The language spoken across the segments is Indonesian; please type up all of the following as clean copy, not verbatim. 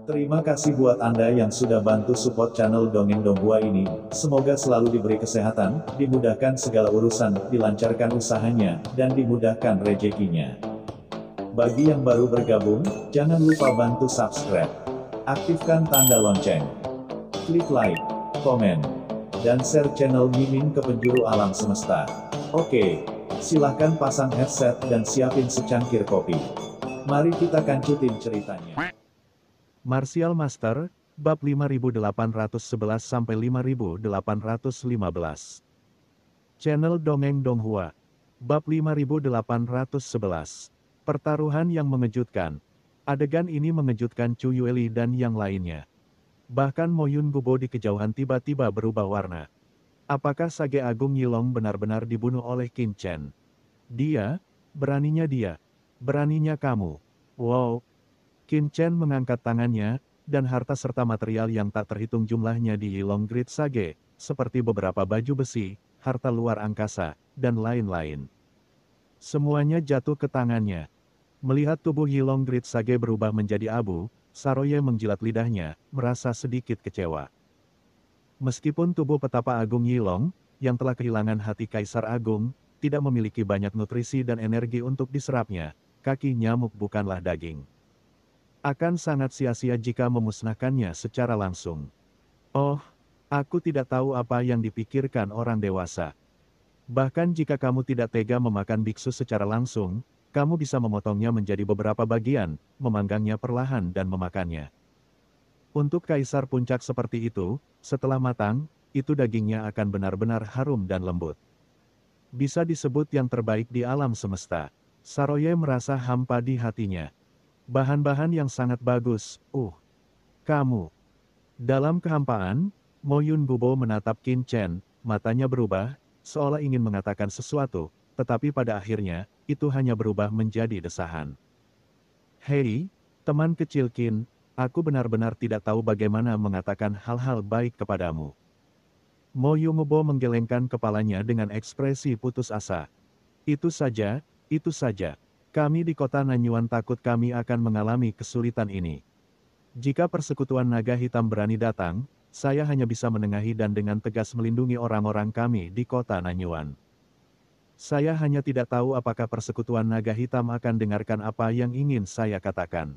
Terima kasih buat Anda yang sudah bantu support channel Dongeng Donghua ini. Semoga selalu diberi kesehatan, dimudahkan segala urusan, dilancarkan usahanya, dan dimudahkan rezekinya. Bagi yang baru bergabung, jangan lupa bantu subscribe. Aktifkan tanda lonceng. Klik like, komen, dan share channel Mimin ke penjuru alam semesta. Oke, silahkan pasang headset dan siapin secangkir kopi. Mari kita kancutin ceritanya. Martial Master, bab 5811-5815. Channel Dongeng Donghua. Bab 5811. Pertaruhan yang mengejutkan. Adegan ini mengejutkan Chu Yueli dan yang lainnya. Bahkan Moyun Gubo di kejauhan tiba-tiba berubah warna. Apakah Sage Agung Yilong benar-benar dibunuh oleh Qin Chen? Dia? Beraninya kamu. Wow. Qin Chen mengangkat tangannya, dan harta serta material yang tak terhitung jumlahnya di Yilong Great Sage, seperti beberapa baju besi, harta luar angkasa, dan lain-lain. Semuanya jatuh ke tangannya. Melihat tubuh Yilong Great Sage berubah menjadi abu, Saroye menjilat lidahnya, merasa sedikit kecewa. Meskipun tubuh petapa agung Yilong, yang telah kehilangan hati Kaisar Agung, tidak memiliki banyak nutrisi dan energi untuk diserapnya, kaki nyamuk bukanlah daging. Akan sangat sia-sia jika memusnahkannya secara langsung. Oh, aku tidak tahu apa yang dipikirkan orang dewasa. Bahkan jika kamu tidak tega memakan biksu secara langsung, kamu bisa memotongnya menjadi beberapa bagian, memanggangnya perlahan dan memakannya. Untuk kaisar puncak seperti itu, setelah matang, itu dagingnya akan benar-benar harum dan lembut. Bisa disebut yang terbaik di alam semesta. Saroye merasa hampa di hatinya. Bahan-bahan yang sangat bagus, kamu. Dalam kehampaan, Moyun Gubo menatap Qin Chen, matanya berubah, seolah ingin mengatakan sesuatu, tetapi pada akhirnya, itu hanya berubah menjadi desahan. Hei, teman kecil Qin, aku benar-benar tidak tahu bagaimana mengatakan hal-hal baik kepadamu. Moyun Gubo menggelengkan kepalanya dengan ekspresi putus asa. Itu saja, itu saja. Kami di kota Nanyuan takut kami akan mengalami kesulitan ini. Jika persekutuan naga hitam berani datang, saya hanya bisa menengahi dan dengan tegas melindungi orang-orang kami di kota Nanyuan. Saya hanya tidak tahu apakah persekutuan naga hitam akan dengarkan apa yang ingin saya katakan.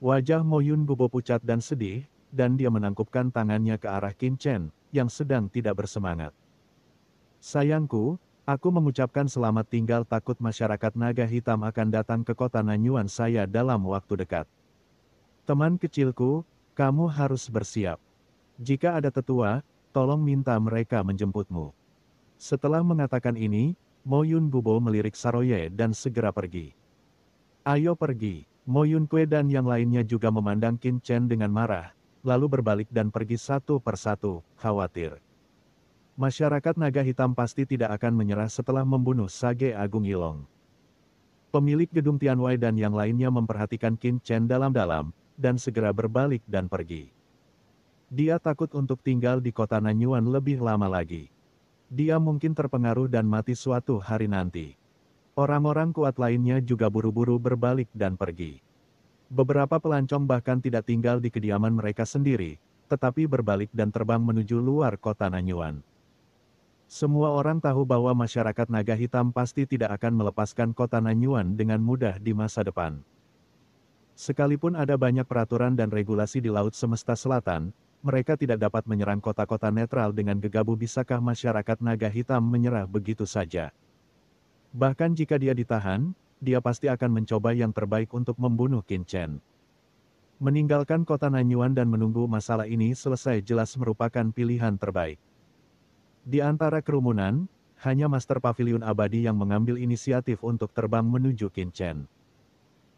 Wajah Moyun Gubo pucat dan sedih, dan dia menangkupkan tangannya ke arah Qin Chen, yang sedang tidak bersemangat. Sayangku, aku mengucapkan selamat tinggal takut masyarakat naga hitam akan datang ke kota Nanyuan saya dalam waktu dekat. Teman kecilku, kamu harus bersiap. Jika ada tetua, tolong minta mereka menjemputmu. Setelah mengatakan ini, Moyun Gubo melirik Saroye dan segera pergi. Ayo pergi. Moyun Kue dan yang lainnya juga memandang Qin Chen dengan marah, lalu berbalik dan pergi satu persatu, khawatir. Masyarakat naga hitam pasti tidak akan menyerah setelah membunuh Sage Agung Yilong. Pemilik gedung Tianwei dan yang lainnya memperhatikan Qin Chen dalam-dalam, dan segera berbalik dan pergi. Dia takut untuk tinggal di kota Nanyuan lebih lama lagi. Dia mungkin terpengaruh dan mati suatu hari nanti. Orang-orang kuat lainnya juga buru-buru berbalik dan pergi. Beberapa pelancong bahkan tidak tinggal di kediaman mereka sendiri, tetapi berbalik dan terbang menuju luar kota Nanyuan. Semua orang tahu bahwa masyarakat naga hitam pasti tidak akan melepaskan kota Nanyuan dengan mudah di masa depan. Sekalipun ada banyak peraturan dan regulasi di Laut Semesta Selatan, mereka tidak dapat menyerang kota-kota netral dengan gegabah. Bisakah masyarakat naga hitam menyerah begitu saja? Bahkan jika dia ditahan, dia pasti akan mencoba yang terbaik untuk membunuh Qin Chen. Meninggalkan kota Nanyuan dan menunggu masalah ini selesai jelas merupakan pilihan terbaik. Di antara kerumunan, hanya Master Pavilion Abadi yang mengambil inisiatif untuk terbang menuju Qin Chen.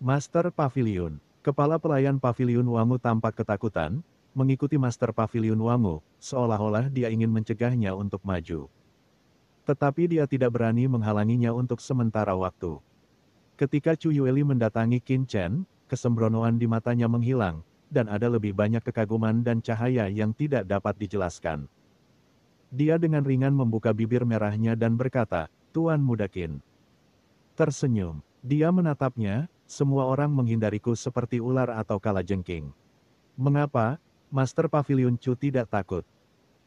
Master Pavilion, kepala pelayan Pavilion Wangu tampak ketakutan, mengikuti Master Pavilion Wangu, seolah-olah dia ingin mencegahnya untuk maju. Tetapi dia tidak berani menghalanginya untuk sementara waktu. Ketika Chu Yueli mendatangi Qin Chen, kesembronoan di matanya menghilang, dan ada lebih banyak kekaguman dan cahaya yang tidak dapat dijelaskan. Dia dengan ringan membuka bibir merahnya dan berkata, "Tuan Muda Qin." Tersenyum. Dia menatapnya, Semua orang menghindariku seperti ular atau kalajengking. Mengapa? Master Pavilion Chu tidak takut.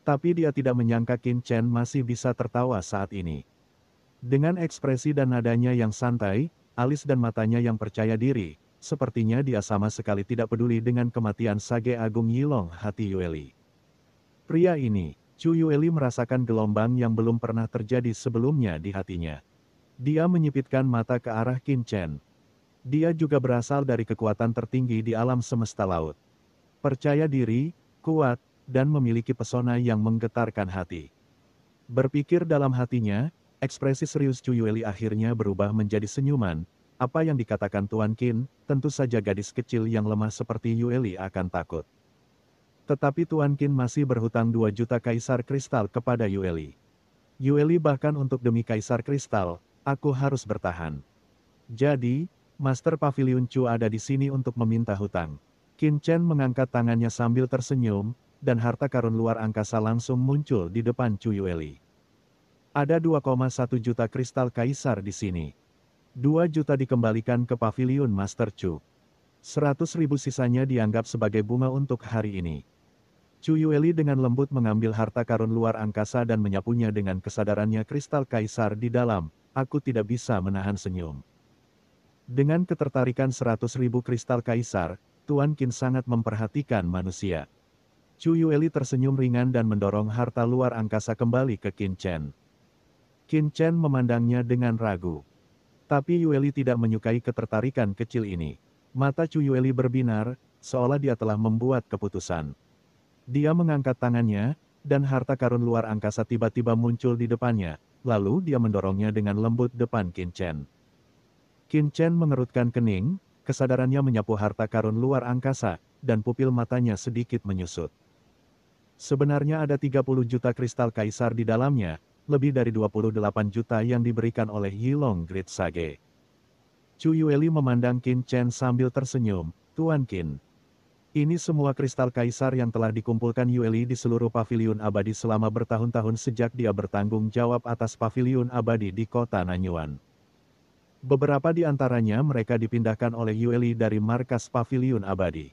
Tapi dia tidak menyangka Qin Chen masih bisa tertawa saat ini. Dengan ekspresi dan nadanya yang santai, alis dan matanya yang percaya diri, sepertinya dia sama sekali tidak peduli dengan kematian Sage Agung Yilong hati Yueli. Pria ini, Chu Yueli merasakan gelombang yang belum pernah terjadi sebelumnya di hatinya. Dia menyipitkan mata ke arah Qin Chen. Dia juga berasal dari kekuatan tertinggi di alam semesta laut. Percaya diri, kuat, dan memiliki pesona yang menggetarkan hati. Berpikir dalam hatinya, ekspresi serius Chu Yueli akhirnya berubah menjadi senyuman. Apa yang dikatakan Tuan Qin, tentu saja gadis kecil yang lemah seperti Yueli akan takut. Tetapi Tuan Qin masih berhutang 2 juta kaisar kristal kepada Yueli. Yueli bahkan untuk demi kaisar kristal, aku harus bertahan. Jadi, Master Pavilion Chu ada di sini untuk meminta hutang. Qin Chen mengangkat tangannya sambil tersenyum, dan harta karun luar angkasa langsung muncul di depan Chu Yueli. Ada 2,1 juta kristal kaisar di sini. 2 juta dikembalikan ke Pavilion Master Chu. 100.000 sisanya dianggap sebagai bunga untuk hari ini. Chu Yueli dengan lembut mengambil harta karun luar angkasa dan menyapunya dengan kesadarannya kristal kaisar di dalam, aku tidak bisa menahan senyum. Dengan ketertarikan 100.000 kristal kaisar, Tuan Qin sangat memperhatikan manusia. Chu Yueli tersenyum ringan dan mendorong harta luar angkasa kembali ke Qin Chen. Qin Chen memandangnya dengan ragu. Tapi Yueli tidak menyukai ketertarikan kecil ini. Mata Chu Yueli berbinar, seolah dia telah membuat keputusan. Dia mengangkat tangannya, dan harta karun luar angkasa tiba-tiba muncul di depannya, lalu dia mendorongnya dengan lembut depan Qin Chen. Qin Chen mengerutkan kening, kesadarannya menyapu harta karun luar angkasa, dan pupil matanya sedikit menyusut. Sebenarnya ada 30 juta kristal kaisar di dalamnya, lebih dari 28 juta yang diberikan oleh Yilong Great Sage. Chu Yueli memandang Qin Chen sambil tersenyum, Tuan Qin. Ini semua kristal kaisar yang telah dikumpulkan Yueli di seluruh paviliun abadi selama bertahun-tahun sejak dia bertanggung jawab atas paviliun abadi di kota Nanyuan. Beberapa di antaranya mereka dipindahkan oleh Yueli dari markas paviliun abadi.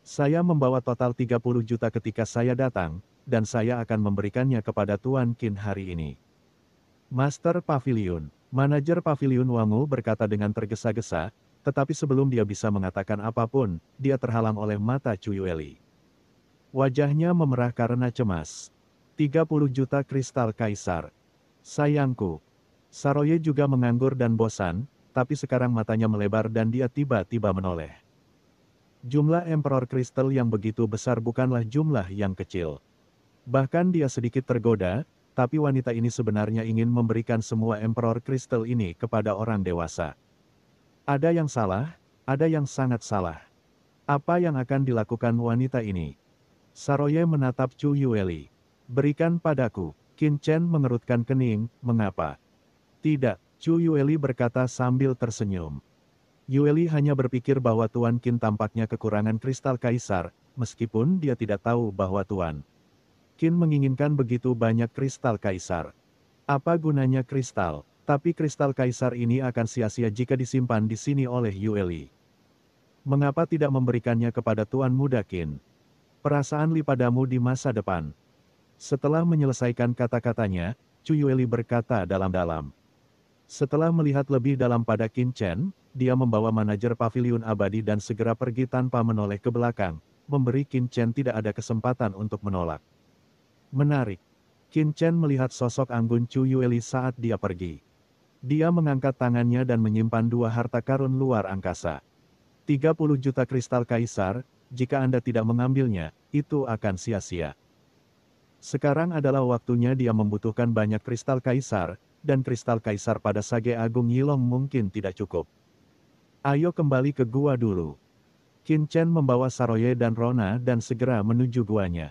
Saya membawa total 30 juta ketika saya datang, dan saya akan memberikannya kepada Tuan Qin hari ini. Master Pavilion, manajer Paviliun Wangu berkata dengan tergesa-gesa, tetapi sebelum dia bisa mengatakan apapun, dia terhalang oleh mata Chu Yueli. Wajahnya memerah karena cemas. 30 juta kristal kaisar. Sayangku. Saroye juga menganggur dan bosan, tapi sekarang matanya melebar dan dia tiba-tiba menoleh. Jumlah Emperor Crystal yang begitu besar bukanlah jumlah yang kecil. Bahkan dia sedikit tergoda, tapi wanita ini sebenarnya ingin memberikan semua Emperor Crystal ini kepada orang dewasa. Ada yang salah, ada yang sangat salah. Apa yang akan dilakukan wanita ini? Saroye menatap Chu Yueli. Berikan padaku. Qin Chen mengerutkan kening, mengapa? Tidak, Chu Yueli berkata sambil tersenyum. Yueli hanya berpikir bahwa Tuan Qin tampaknya kekurangan kristal kaisar, meskipun dia tidak tahu bahwa Tuan Qin menginginkan begitu banyak kristal kaisar. Apa gunanya kristal? Tapi kristal kaisar ini akan sia-sia jika disimpan di sini oleh Yueli. Mengapa tidak memberikannya kepada Tuan Muda Qin? Perasaan Li padamu di masa depan. Setelah menyelesaikan kata-katanya, Chu Yueli berkata dalam-dalam. Setelah melihat lebih dalam pada Qin Chen, dia membawa manajer paviliun abadi dan segera pergi tanpa menoleh ke belakang, memberi Qin Chen tidak ada kesempatan untuk menolak. Menarik. Qin Chen melihat sosok anggun Chu Yueli saat dia pergi. Dia mengangkat tangannya dan menyimpan 2 harta karun luar angkasa. 30 juta kristal kaisar, jika Anda tidak mengambilnya, itu akan sia-sia. Sekarang adalah waktunya dia membutuhkan banyak kristal kaisar, dan kristal kaisar pada Sage Agung Yilong mungkin tidak cukup. Ayo kembali ke gua dulu. Qin Chen membawa Saroye dan Rona dan segera menuju guanya.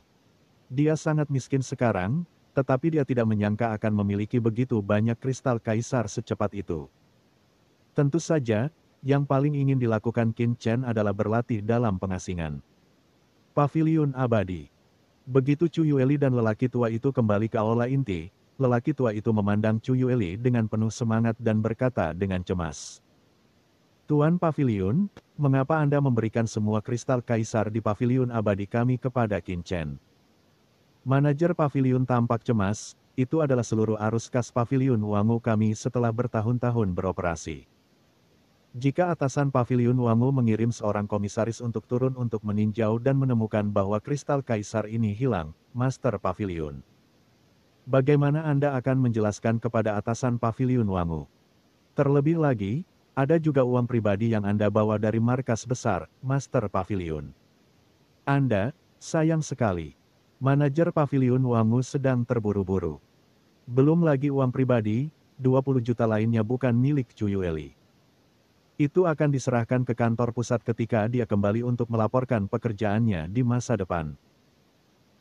Dia sangat miskin sekarang, tetapi dia tidak menyangka akan memiliki begitu banyak kristal kaisar secepat itu. Tentu saja, yang paling ingin dilakukan Qin Chen adalah berlatih dalam pengasingan. Paviliun Abadi. Begitu Chu Yueli dan lelaki tua itu kembali ke aula inti, lelaki tua itu memandang Chu Yueli dengan penuh semangat dan berkata dengan cemas. Tuan Pavilion, mengapa Anda memberikan semua kristal kaisar di pavilion abadi kami kepada Qin Chen? Manajer pavilion tampak cemas, itu adalah seluruh arus kas pavilion Wangu kami setelah bertahun-tahun beroperasi. Jika atasan pavilion Wangu mengirim seorang komisaris untuk turun untuk meninjau dan menemukan bahwa kristal kaisar ini hilang, Master Pavilion, bagaimana Anda akan menjelaskan kepada atasan pavilion Wangu? Terlebih lagi, ada juga uang pribadi yang Anda bawa dari markas besar, Master Pavilion. Anda, sayang sekali. Manajer pavilion Wangu sedang terburu-buru. Belum lagi uang pribadi, 20 juta lainnya bukan milik Chuyueli. Itu akan diserahkan ke kantor pusat ketika dia kembali untuk melaporkan pekerjaannya di masa depan.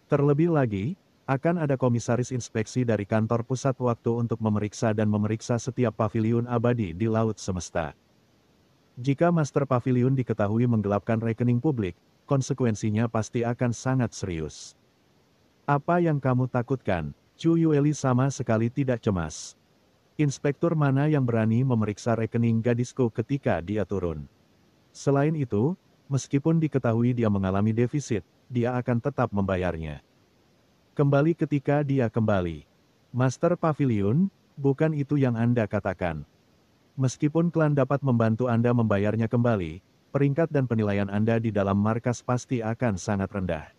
Terlebih lagi, akan ada komisaris inspeksi dari kantor pusat waktu untuk memeriksa setiap pavilion abadi di Laut Semesta. Jika Master Pavilion diketahui menggelapkan rekening publik, konsekuensinya pasti akan sangat serius. Apa yang kamu takutkan? Chuyueli sama sekali tidak cemas. Inspektur mana yang berani memeriksa rekening gadisku ketika dia turun? Selain itu, meskipun diketahui dia mengalami defisit, dia akan tetap membayarnya. Kembali ketika dia kembali. Master Pavilion, bukan itu yang Anda katakan. Meskipun klan dapat membantu Anda membayarnya kembali, peringkat dan penilaian Anda di dalam markas pasti akan sangat rendah.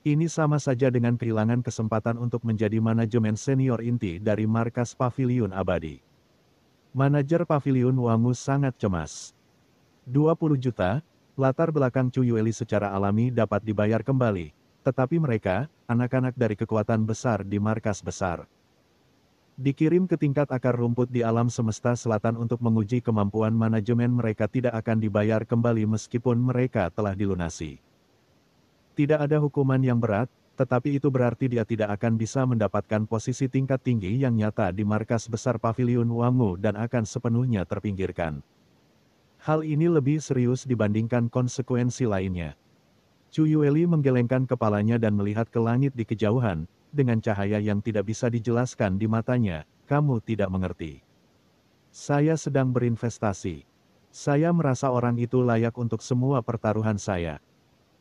Ini sama saja dengan kehilangan kesempatan untuk menjadi manajemen senior inti dari markas Pavilion Abadi. Manajer Pavilion Wangu sangat cemas. 20 juta, latar belakang Chuyueli secara alami dapat dibayar kembali, tetapi mereka, anak-anak dari kekuatan besar di markas besar, dikirim ke tingkat akar rumput di alam semesta selatan untuk menguji kemampuan manajemen mereka tidak akan dibayar kembali meskipun mereka telah dilunasi. Tidak ada hukuman yang berat, tetapi itu berarti dia tidak akan bisa mendapatkan posisi tingkat tinggi yang nyata di markas besar Pavilion Wangu dan akan sepenuhnya terpinggirkan. Hal ini lebih serius dibandingkan konsekuensi lainnya. Chuyueli menggelengkan kepalanya dan melihat ke langit di kejauhan, dengan cahaya yang tidak bisa dijelaskan di matanya, kamu tidak mengerti. Saya sedang berinvestasi. Saya merasa orang itu layak untuk semua pertaruhan saya.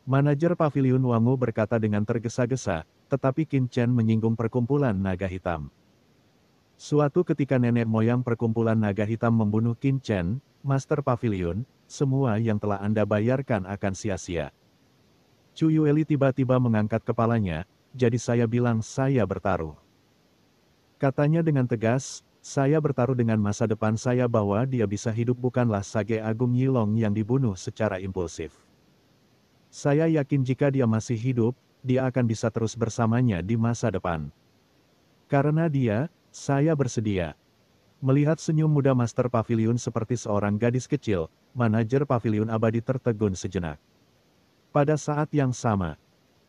Manajer Pavilion Wangu berkata dengan tergesa-gesa, tetapi Qin Chen menyinggung perkumpulan naga hitam. Suatu ketika nenek moyang perkumpulan naga hitam membunuh Qin Chen, Master Pavilion, semua yang telah Anda bayarkan akan sia-sia. Chuyueli tiba-tiba mengangkat kepalanya, jadi saya bilang saya bertaruh. Katanya dengan tegas, saya bertaruh dengan masa depan saya bahwa dia bisa hidup bukanlah Sage Agung Yilong yang dibunuh secara impulsif. Saya yakin jika dia masih hidup, dia akan bisa terus bersamanya di masa depan. Karena dia, saya bersedia. Melihat senyum muda Master Pavilion seperti seorang gadis kecil, manajer Pavilion Abadi tertegun sejenak. Pada saat yang sama,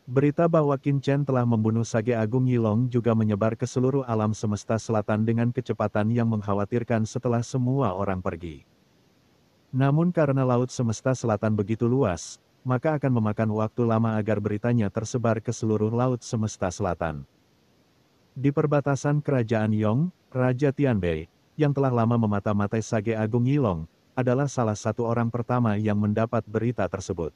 berita bahwa Qin Chen telah membunuh Sage Agung Yilong juga menyebar ke seluruh alam semesta selatan dengan kecepatan yang mengkhawatirkan setelah semua orang pergi. Namun karena Laut Semesta Selatan begitu luas, maka akan memakan waktu lama agar beritanya tersebar ke seluruh Laut Semesta Selatan. Di perbatasan Kerajaan Yong, Raja Tianbei, yang telah lama memata-matai Sage Agung Yilong, adalah salah satu orang pertama yang mendapat berita tersebut.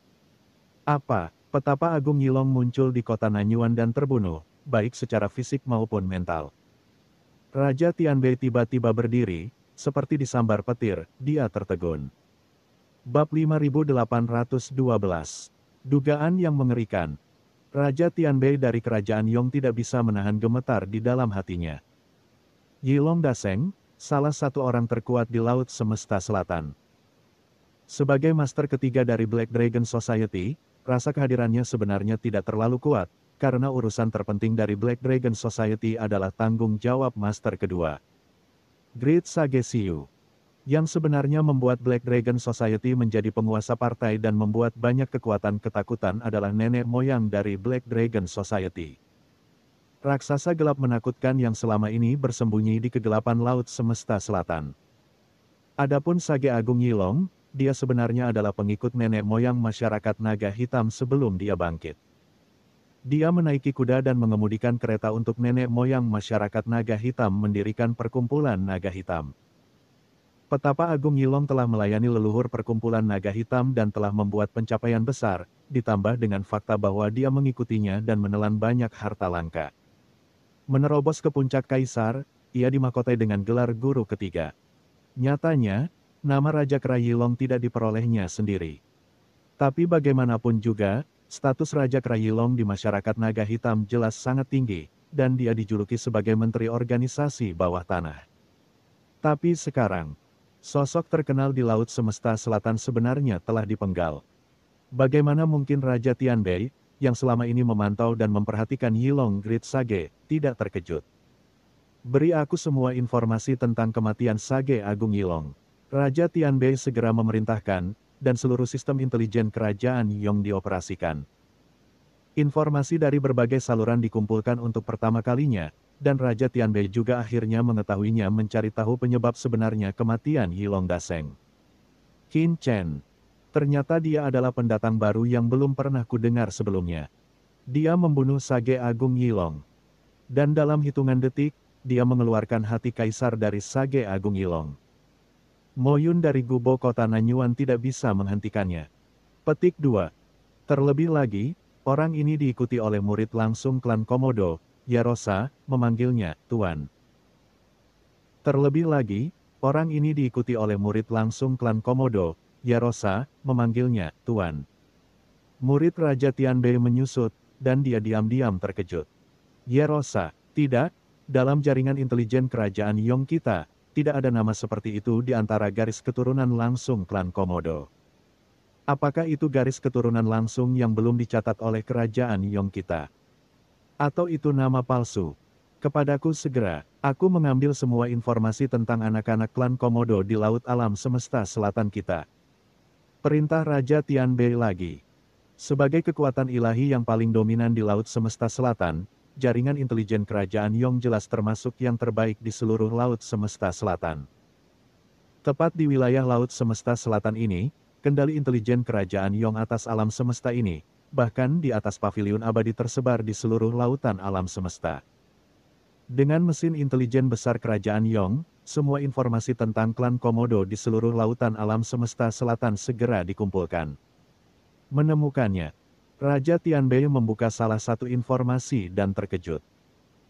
Apa, petapa Agung Yilong muncul di kota Nanyuan dan terbunuh, baik secara fisik maupun mental. Raja Tianbei tiba-tiba berdiri, seperti disambar petir, dia tertegun. Bab 5812. Dugaan yang mengerikan. Raja Tianbei dari Kerajaan Yong tidak bisa menahan gemetar di dalam hatinya. Yilong Daseng, salah satu orang terkuat di Laut Semesta Selatan. Sebagai master ketiga dari Black Dragon Society, rasa kehadirannya sebenarnya tidak terlalu kuat, karena urusan terpenting dari Black Dragon Society adalah tanggung jawab master kedua, Great Sage Siu. Yang sebenarnya membuat Black Dragon Society menjadi penguasa partai dan membuat banyak kekuatan ketakutan adalah nenek moyang dari Black Dragon Society. Raksasa gelap menakutkan yang selama ini bersembunyi di kegelapan Laut Semesta Selatan. Adapun Sage Agung Yilong, dia sebenarnya adalah pengikut nenek moyang masyarakat naga hitam sebelum dia bangkit. Dia menaiki kuda dan mengemudikan kereta untuk nenek moyang masyarakat naga hitam mendirikan perkumpulan naga hitam. Petapa Agung Yilong telah melayani leluhur perkumpulan naga hitam dan telah membuat pencapaian besar, ditambah dengan fakta bahwa dia mengikutinya dan menelan banyak harta langka. Menerobos ke puncak kaisar, ia dimahkotai dengan gelar guru ketiga. Nyatanya, nama Raja Kera Yilong tidak diperolehnya sendiri. Tapi bagaimanapun juga, status Raja Kera Yilong di masyarakat naga hitam jelas sangat tinggi, dan dia dijuluki sebagai Menteri Organisasi Bawah Tanah. Tapi sekarang, sosok terkenal di Laut Semesta Selatan sebenarnya telah dipenggal. Bagaimana mungkin Raja Tianbei, yang selama ini memantau dan memperhatikan Yilong Great Sage, tidak terkejut? Beri aku semua informasi tentang kematian Sage Agung Yilong. Raja Tianbei segera memerintahkan, dan seluruh sistem intelijen kerajaan Yong dioperasikan. Informasi dari berbagai saluran dikumpulkan untuk pertama kalinya, dan Raja Tianbei juga akhirnya mengetahuinya mencari tahu penyebab sebenarnya kematian Yilong Daseng. Qin Chen. Ternyata dia adalah pendatang baru yang belum pernah kudengar sebelumnya. Dia membunuh Sage Agung Yilong. Dan dalam hitungan detik, dia mengeluarkan hati kaisar dari Sage Agung Yilong. Mo Yun dari Gubo kota Nanyuan tidak bisa menghentikannya. Petik 2. Terlebih lagi, orang ini diikuti oleh murid langsung klan Komodo, Yarosa, memanggilnya Tuan. Terlebih lagi, orang ini diikuti oleh murid langsung klan Komodo, Yarosa, memanggilnya Tuan. Murid Raja Tianbei menyusut, dan dia diam-diam terkejut. Yarosa, tidak, dalam jaringan intelijen kerajaan Yong kita, tidak ada nama seperti itu di antara garis keturunan langsung klan Komodo. Apakah itu garis keturunan langsung yang belum dicatat oleh kerajaan Yong kita? Atau itu nama palsu? Kepadaku segera, aku mengambil semua informasi tentang anak-anak klan Komodo di Laut Alam Semesta Selatan kita. Perintah Raja Tianbei lagi. Sebagai kekuatan ilahi yang paling dominan di Laut Semesta Selatan, jaringan intelijen kerajaan Yong jelas termasuk yang terbaik di seluruh Laut Semesta Selatan. Tepat di wilayah Laut Semesta Selatan ini, kendali intelijen kerajaan Yong atas alam semesta ini, bahkan di atas paviliun abadi tersebar di seluruh lautan alam semesta. Dengan mesin intelijen besar kerajaan Yong, semua informasi tentang klan Komodo di seluruh lautan alam semesta selatan segera dikumpulkan. Menemukannya, Raja Tianbei membuka salah satu informasi dan terkejut.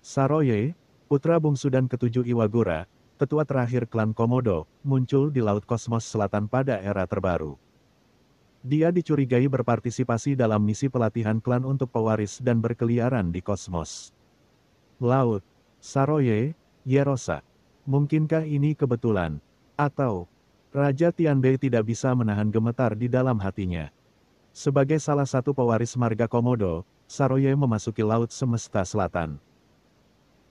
Saroye, putra bungsu dan ketujuh Iwagura, tetua terakhir klan Komodo, muncul di Laut Kosmos Selatan pada era terbaru. Dia dicurigai berpartisipasi dalam misi pelatihan klan untuk pewaris dan berkeliaran di kosmos. Laut, Saroye, Yerosa. Mungkinkah ini kebetulan? Atau, Raja Tianbei tidak bisa menahan gemetar di dalam hatinya. Sebagai salah satu pewaris marga Komodo, Saroye memasuki Laut Semesta Selatan.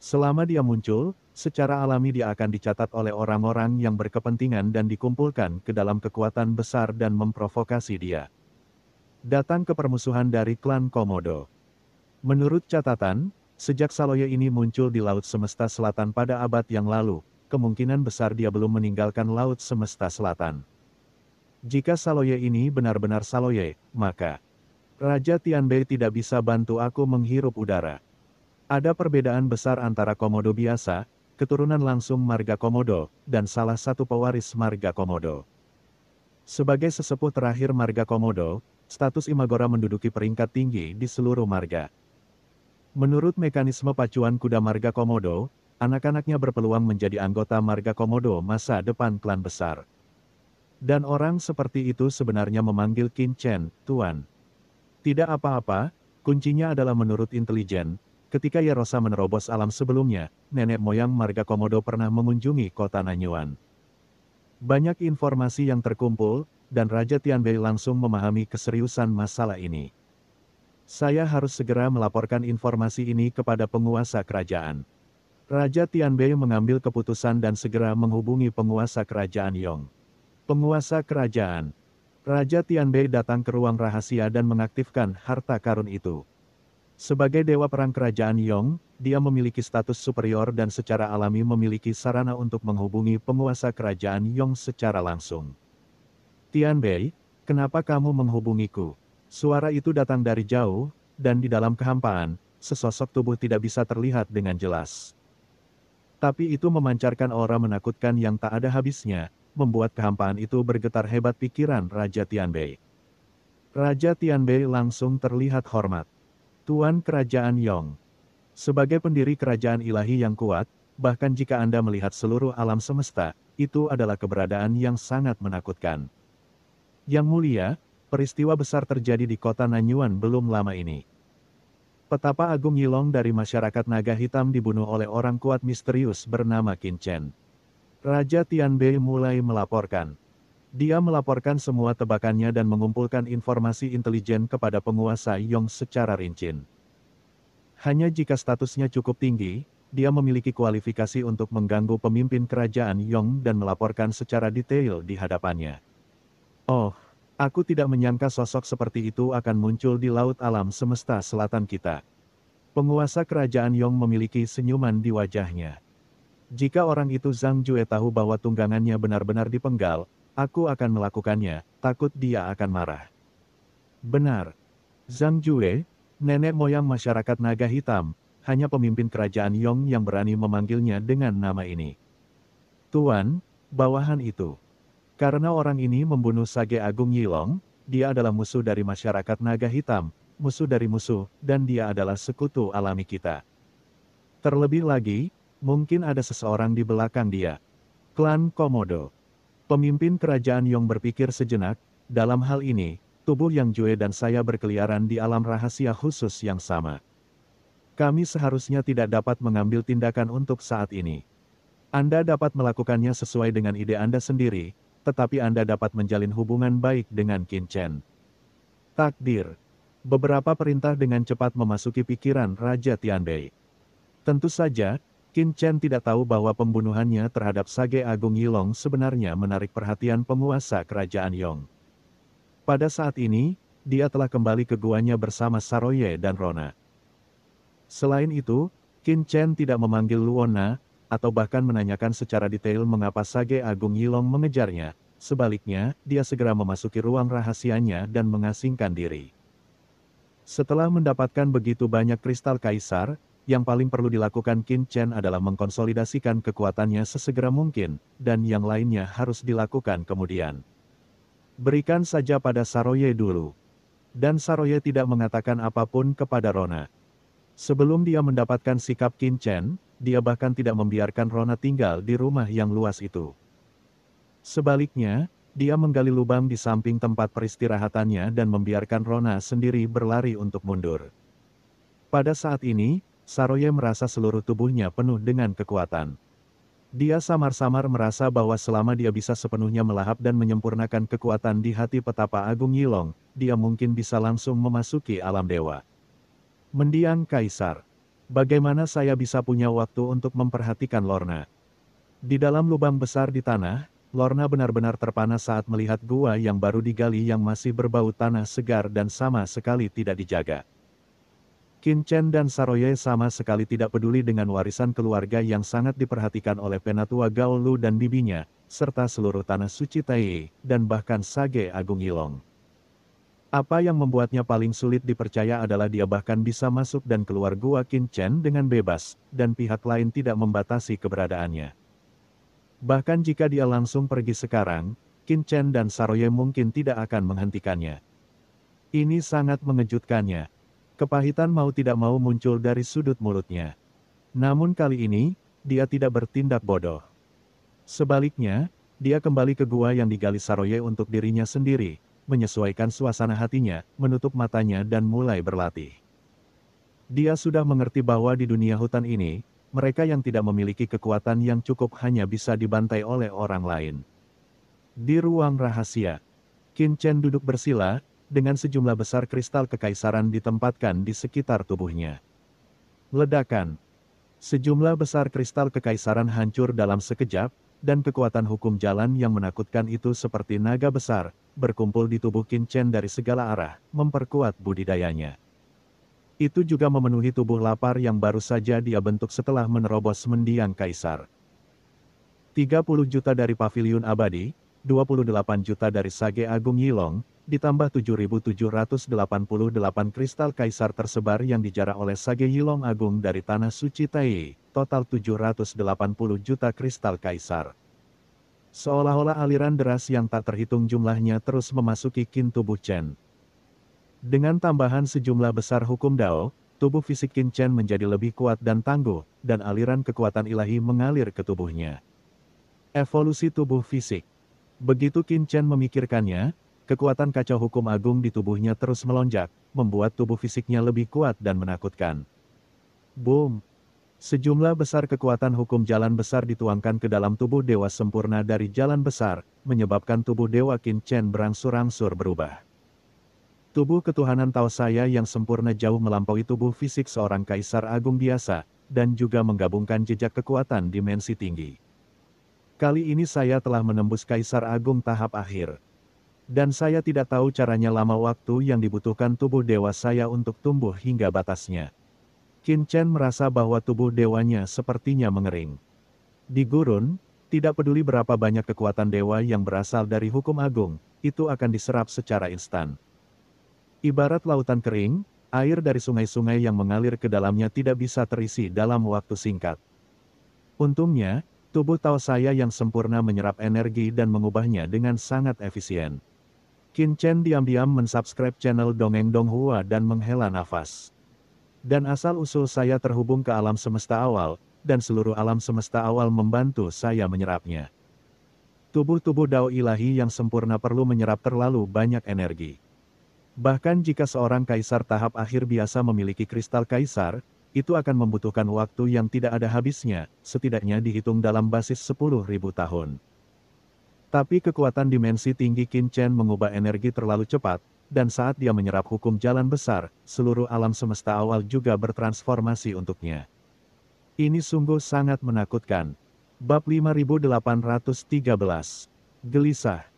Selama dia muncul, secara alami dia akan dicatat oleh orang-orang yang berkepentingan dan dikumpulkan ke dalam kekuatan besar dan memprovokasi dia. Datang ke permusuhan dari klan Komodo. Menurut catatan, sejak Saroye ini muncul di Laut Semesta Selatan pada abad yang lalu, kemungkinan besar dia belum meninggalkan Laut Semesta Selatan. Jika Saroye ini benar-benar Saroye, maka Raja Tianbei tidak bisa bantu aku menghirup udara. Ada perbedaan besar antara Komodo biasa, keturunan langsung marga Komodo, dan salah satu pewaris marga Komodo. Sebagai sesepuh terakhir marga Komodo, status Imagora menduduki peringkat tinggi di seluruh marga. Menurut mekanisme pacuan kuda marga Komodo, anak-anaknya berpeluang menjadi anggota marga Komodo masa depan klan besar. Dan orang seperti itu sebenarnya memanggil Qin Chen, Tuan. Tidak apa-apa, kuncinya adalah menurut intelijen. Ketika Yerosa menerobos alam sebelumnya, nenek moyang marga Komodo pernah mengunjungi kota Nanyuan. Banyak informasi yang terkumpul, dan Raja Tianbei langsung memahami keseriusan masalah ini. Saya harus segera melaporkan informasi ini kepada penguasa kerajaan. Raja Tianbei mengambil keputusan dan segera menghubungi penguasa kerajaan Yong. Penguasa kerajaan. Raja Tianbei datang ke ruang rahasia dan mengaktifkan harta karun itu. Sebagai dewa perang kerajaan Yong, dia memiliki status superior dan secara alami memiliki sarana untuk menghubungi penguasa kerajaan Yong secara langsung. Tianbei, kenapa kamu menghubungiku? Suara itu datang dari jauh, dan di dalam kehampaan, sesosok tubuh tidak bisa terlihat dengan jelas. Tapi itu memancarkan aura menakutkan yang tak ada habisnya, membuat kehampaan itu bergetar hebat pikiran Raja Tianbei. Raja Tianbei langsung terlihat hormat. Tuan Kerajaan Yong. Sebagai pendiri kerajaan ilahi yang kuat, bahkan jika Anda melihat seluruh alam semesta, itu adalah keberadaan yang sangat menakutkan. Yang mulia, peristiwa besar terjadi di kota Nanyuan belum lama ini. Petapa Agung Yilong dari masyarakat naga hitam dibunuh oleh orang kuat misterius bernama Qin Chen. Raja Tianbei mulai melaporkan. Dia melaporkan semua tebakannya dan mengumpulkan informasi intelijen kepada penguasa Yong secara rinci. Hanya jika statusnya cukup tinggi, dia memiliki kualifikasi untuk mengganggu pemimpin kerajaan Yong dan melaporkan secara detail di hadapannya. Oh, aku tidak menyangka sosok seperti itu akan muncul di laut alam semesta selatan kita. Penguasa kerajaan Yong memiliki senyuman di wajahnya. Jika orang itu Zhang Jue tahu bahwa tunggangannya benar-benar dipenggal, aku akan melakukannya, takut dia akan marah. Benar. Zhang Jue, nenek moyang masyarakat naga hitam, hanya pemimpin kerajaan Yong yang berani memanggilnya dengan nama ini. Tuan, bawahan itu. Karena orang ini membunuh Sage Agung Yilong, dia adalah musuh dari masyarakat naga hitam, musuh dari musuh, dan dia adalah sekutu alami kita. Terlebih lagi, mungkin ada seseorang di belakang dia. Klan Komodo. Pemimpin kerajaan Yong berpikir sejenak, dalam hal ini, tubuh Yang Jue dan saya berkeliaran di alam rahasia khusus yang sama. Kami seharusnya tidak dapat mengambil tindakan untuk saat ini. Anda dapat melakukannya sesuai dengan ide Anda sendiri, tetapi Anda dapat menjalin hubungan baik dengan Qin Chen. Takdir. Beberapa perintah dengan cepat memasuki pikiran Raja Tianbei. Tentu saja, Qin Chen tidak tahu bahwa pembunuhannya terhadap Sage Agung Yilong sebenarnya menarik perhatian penguasa kerajaan Yong. Pada saat ini, dia telah kembali ke guanya bersama Saroye dan Rona. Selain itu, Qin Chen tidak memanggil Luona, atau bahkan menanyakan secara detail mengapa Sage Agung Yilong mengejarnya. Sebaliknya, dia segera memasuki ruang rahasianya dan mengasingkan diri. Setelah mendapatkan begitu banyak kristal kaisar, yang paling perlu dilakukan Qin Chen adalah mengkonsolidasikan kekuatannya sesegera mungkin, dan yang lainnya harus dilakukan kemudian. Berikan saja pada Saroye dulu. Dan Saroye tidak mengatakan apapun kepada Rona. Sebelum dia mendapatkan sikap Qin Chen, dia bahkan tidak membiarkan Rona tinggal di rumah yang luas itu. Sebaliknya, dia menggali lubang di samping tempat peristirahatannya dan membiarkan Rona sendiri berlari untuk mundur. Pada saat ini, Saroye merasa seluruh tubuhnya penuh dengan kekuatan. Dia samar-samar merasa bahwa selama dia bisa sepenuhnya melahap dan menyempurnakan kekuatan di hati petapa Agung Yilong, dia mungkin bisa langsung memasuki alam dewa. Mendiang Kaisar. Bagaimana saya bisa punya waktu untuk memperhatikan Lorna? Di dalam lubang besar di tanah, Lorna benar-benar terpana saat melihat gua yang baru digali yang masih berbau tanah segar dan sama sekali tidak dijaga. Qin Chen dan Saroye sama sekali tidak peduli dengan warisan keluarga yang sangat diperhatikan oleh penatua Gao Lu dan bibinya, serta seluruh tanah suci Tai, dan bahkan Sage Agung Yilong. Apa yang membuatnya paling sulit dipercaya adalah dia bahkan bisa masuk dan keluar gua Qin Chen dengan bebas, dan pihak lain tidak membatasi keberadaannya. Bahkan jika dia langsung pergi sekarang, Qin Chen dan Saroye mungkin tidak akan menghentikannya. Ini sangat mengejutkannya. Kepahitan mau tidak mau muncul dari sudut mulutnya. Namun kali ini, dia tidak bertindak bodoh. Sebaliknya, dia kembali ke gua yang digali Saroye untuk dirinya sendiri, menyesuaikan suasana hatinya, menutup matanya dan mulai berlatih. Dia sudah mengerti bahwa di dunia hutan ini, mereka yang tidak memiliki kekuatan yang cukup hanya bisa dibantai oleh orang lain. Di ruang rahasia, Qin Chen duduk bersila, dengan sejumlah besar kristal kekaisaran ditempatkan di sekitar tubuhnya. Ledakan. Sejumlah besar kristal kekaisaran hancur dalam sekejap, dan kekuatan hukum jalan yang menakutkan itu seperti naga besar, berkumpul di tubuh Qin Chen dari segala arah, memperkuat budidayanya. Itu juga memenuhi tubuh lapar yang baru saja dia bentuk setelah menerobos mendiang kaisar. 30 juta dari paviliun abadi, 28 juta dari Sage Agung Yilong, ditambah 7.788 kristal kaisar tersebar yang dijarah oleh Sage Yilong Agung dari Tanah Suci Tai, total 780 juta kristal kaisar. Seolah-olah aliran deras yang tak terhitung jumlahnya terus memasuki kin tubuh Chen. Dengan tambahan sejumlah besar hukum Dao, tubuh fisik Qin Chen menjadi lebih kuat dan tangguh, dan aliran kekuatan ilahi mengalir ke tubuhnya. Evolusi tubuh fisik. Begitu Qin Chen memikirkannya, kekuatan kacau hukum agung di tubuhnya terus melonjak, membuat tubuh fisiknya lebih kuat dan menakutkan. Boom! Sejumlah besar kekuatan hukum jalan besar dituangkan ke dalam tubuh dewa sempurna dari jalan besar, menyebabkan tubuh dewa Qin Chen berangsur-angsur berubah. Tubuh ketuhanan Tao saya yang sempurna jauh melampaui tubuh fisik seorang kaisar agung biasa, dan juga menggabungkan jejak kekuatan dimensi tinggi. Kali ini saya telah menembus kaisar agung tahap akhir. Dan saya tidak tahu caranya lama waktu yang dibutuhkan tubuh dewa saya untuk tumbuh hingga batasnya. Qin Chen merasa bahwa tubuh dewanya sepertinya mengering. Di gurun, tidak peduli berapa banyak kekuatan dewa yang berasal dari hukum agung, itu akan diserap secara instan. Ibarat lautan kering, air dari sungai-sungai yang mengalir ke dalamnya tidak bisa terisi dalam waktu singkat. Untungnya, tubuh Tao saya yang sempurna menyerap energi dan mengubahnya dengan sangat efisien. Qin Chen diam-diam mensubscribe channel Dongeng Donghua dan menghela nafas. Dan asal-usul saya terhubung ke alam semesta awal, dan seluruh alam semesta awal membantu saya menyerapnya. Tubuh-tubuh Dao ilahi yang sempurna perlu menyerap terlalu banyak energi. Bahkan jika seorang kaisar tahap akhir biasa memiliki kristal kaisar, itu akan membutuhkan waktu yang tidak ada habisnya, setidaknya dihitung dalam basis 10.000 tahun. Tapi kekuatan dimensi tinggi Qin Chen mengubah energi terlalu cepat, dan saat dia menyerap hukum jalan besar, seluruh alam semesta awal juga bertransformasi untuknya. Ini sungguh sangat menakutkan. Bab 5813. Gelisah.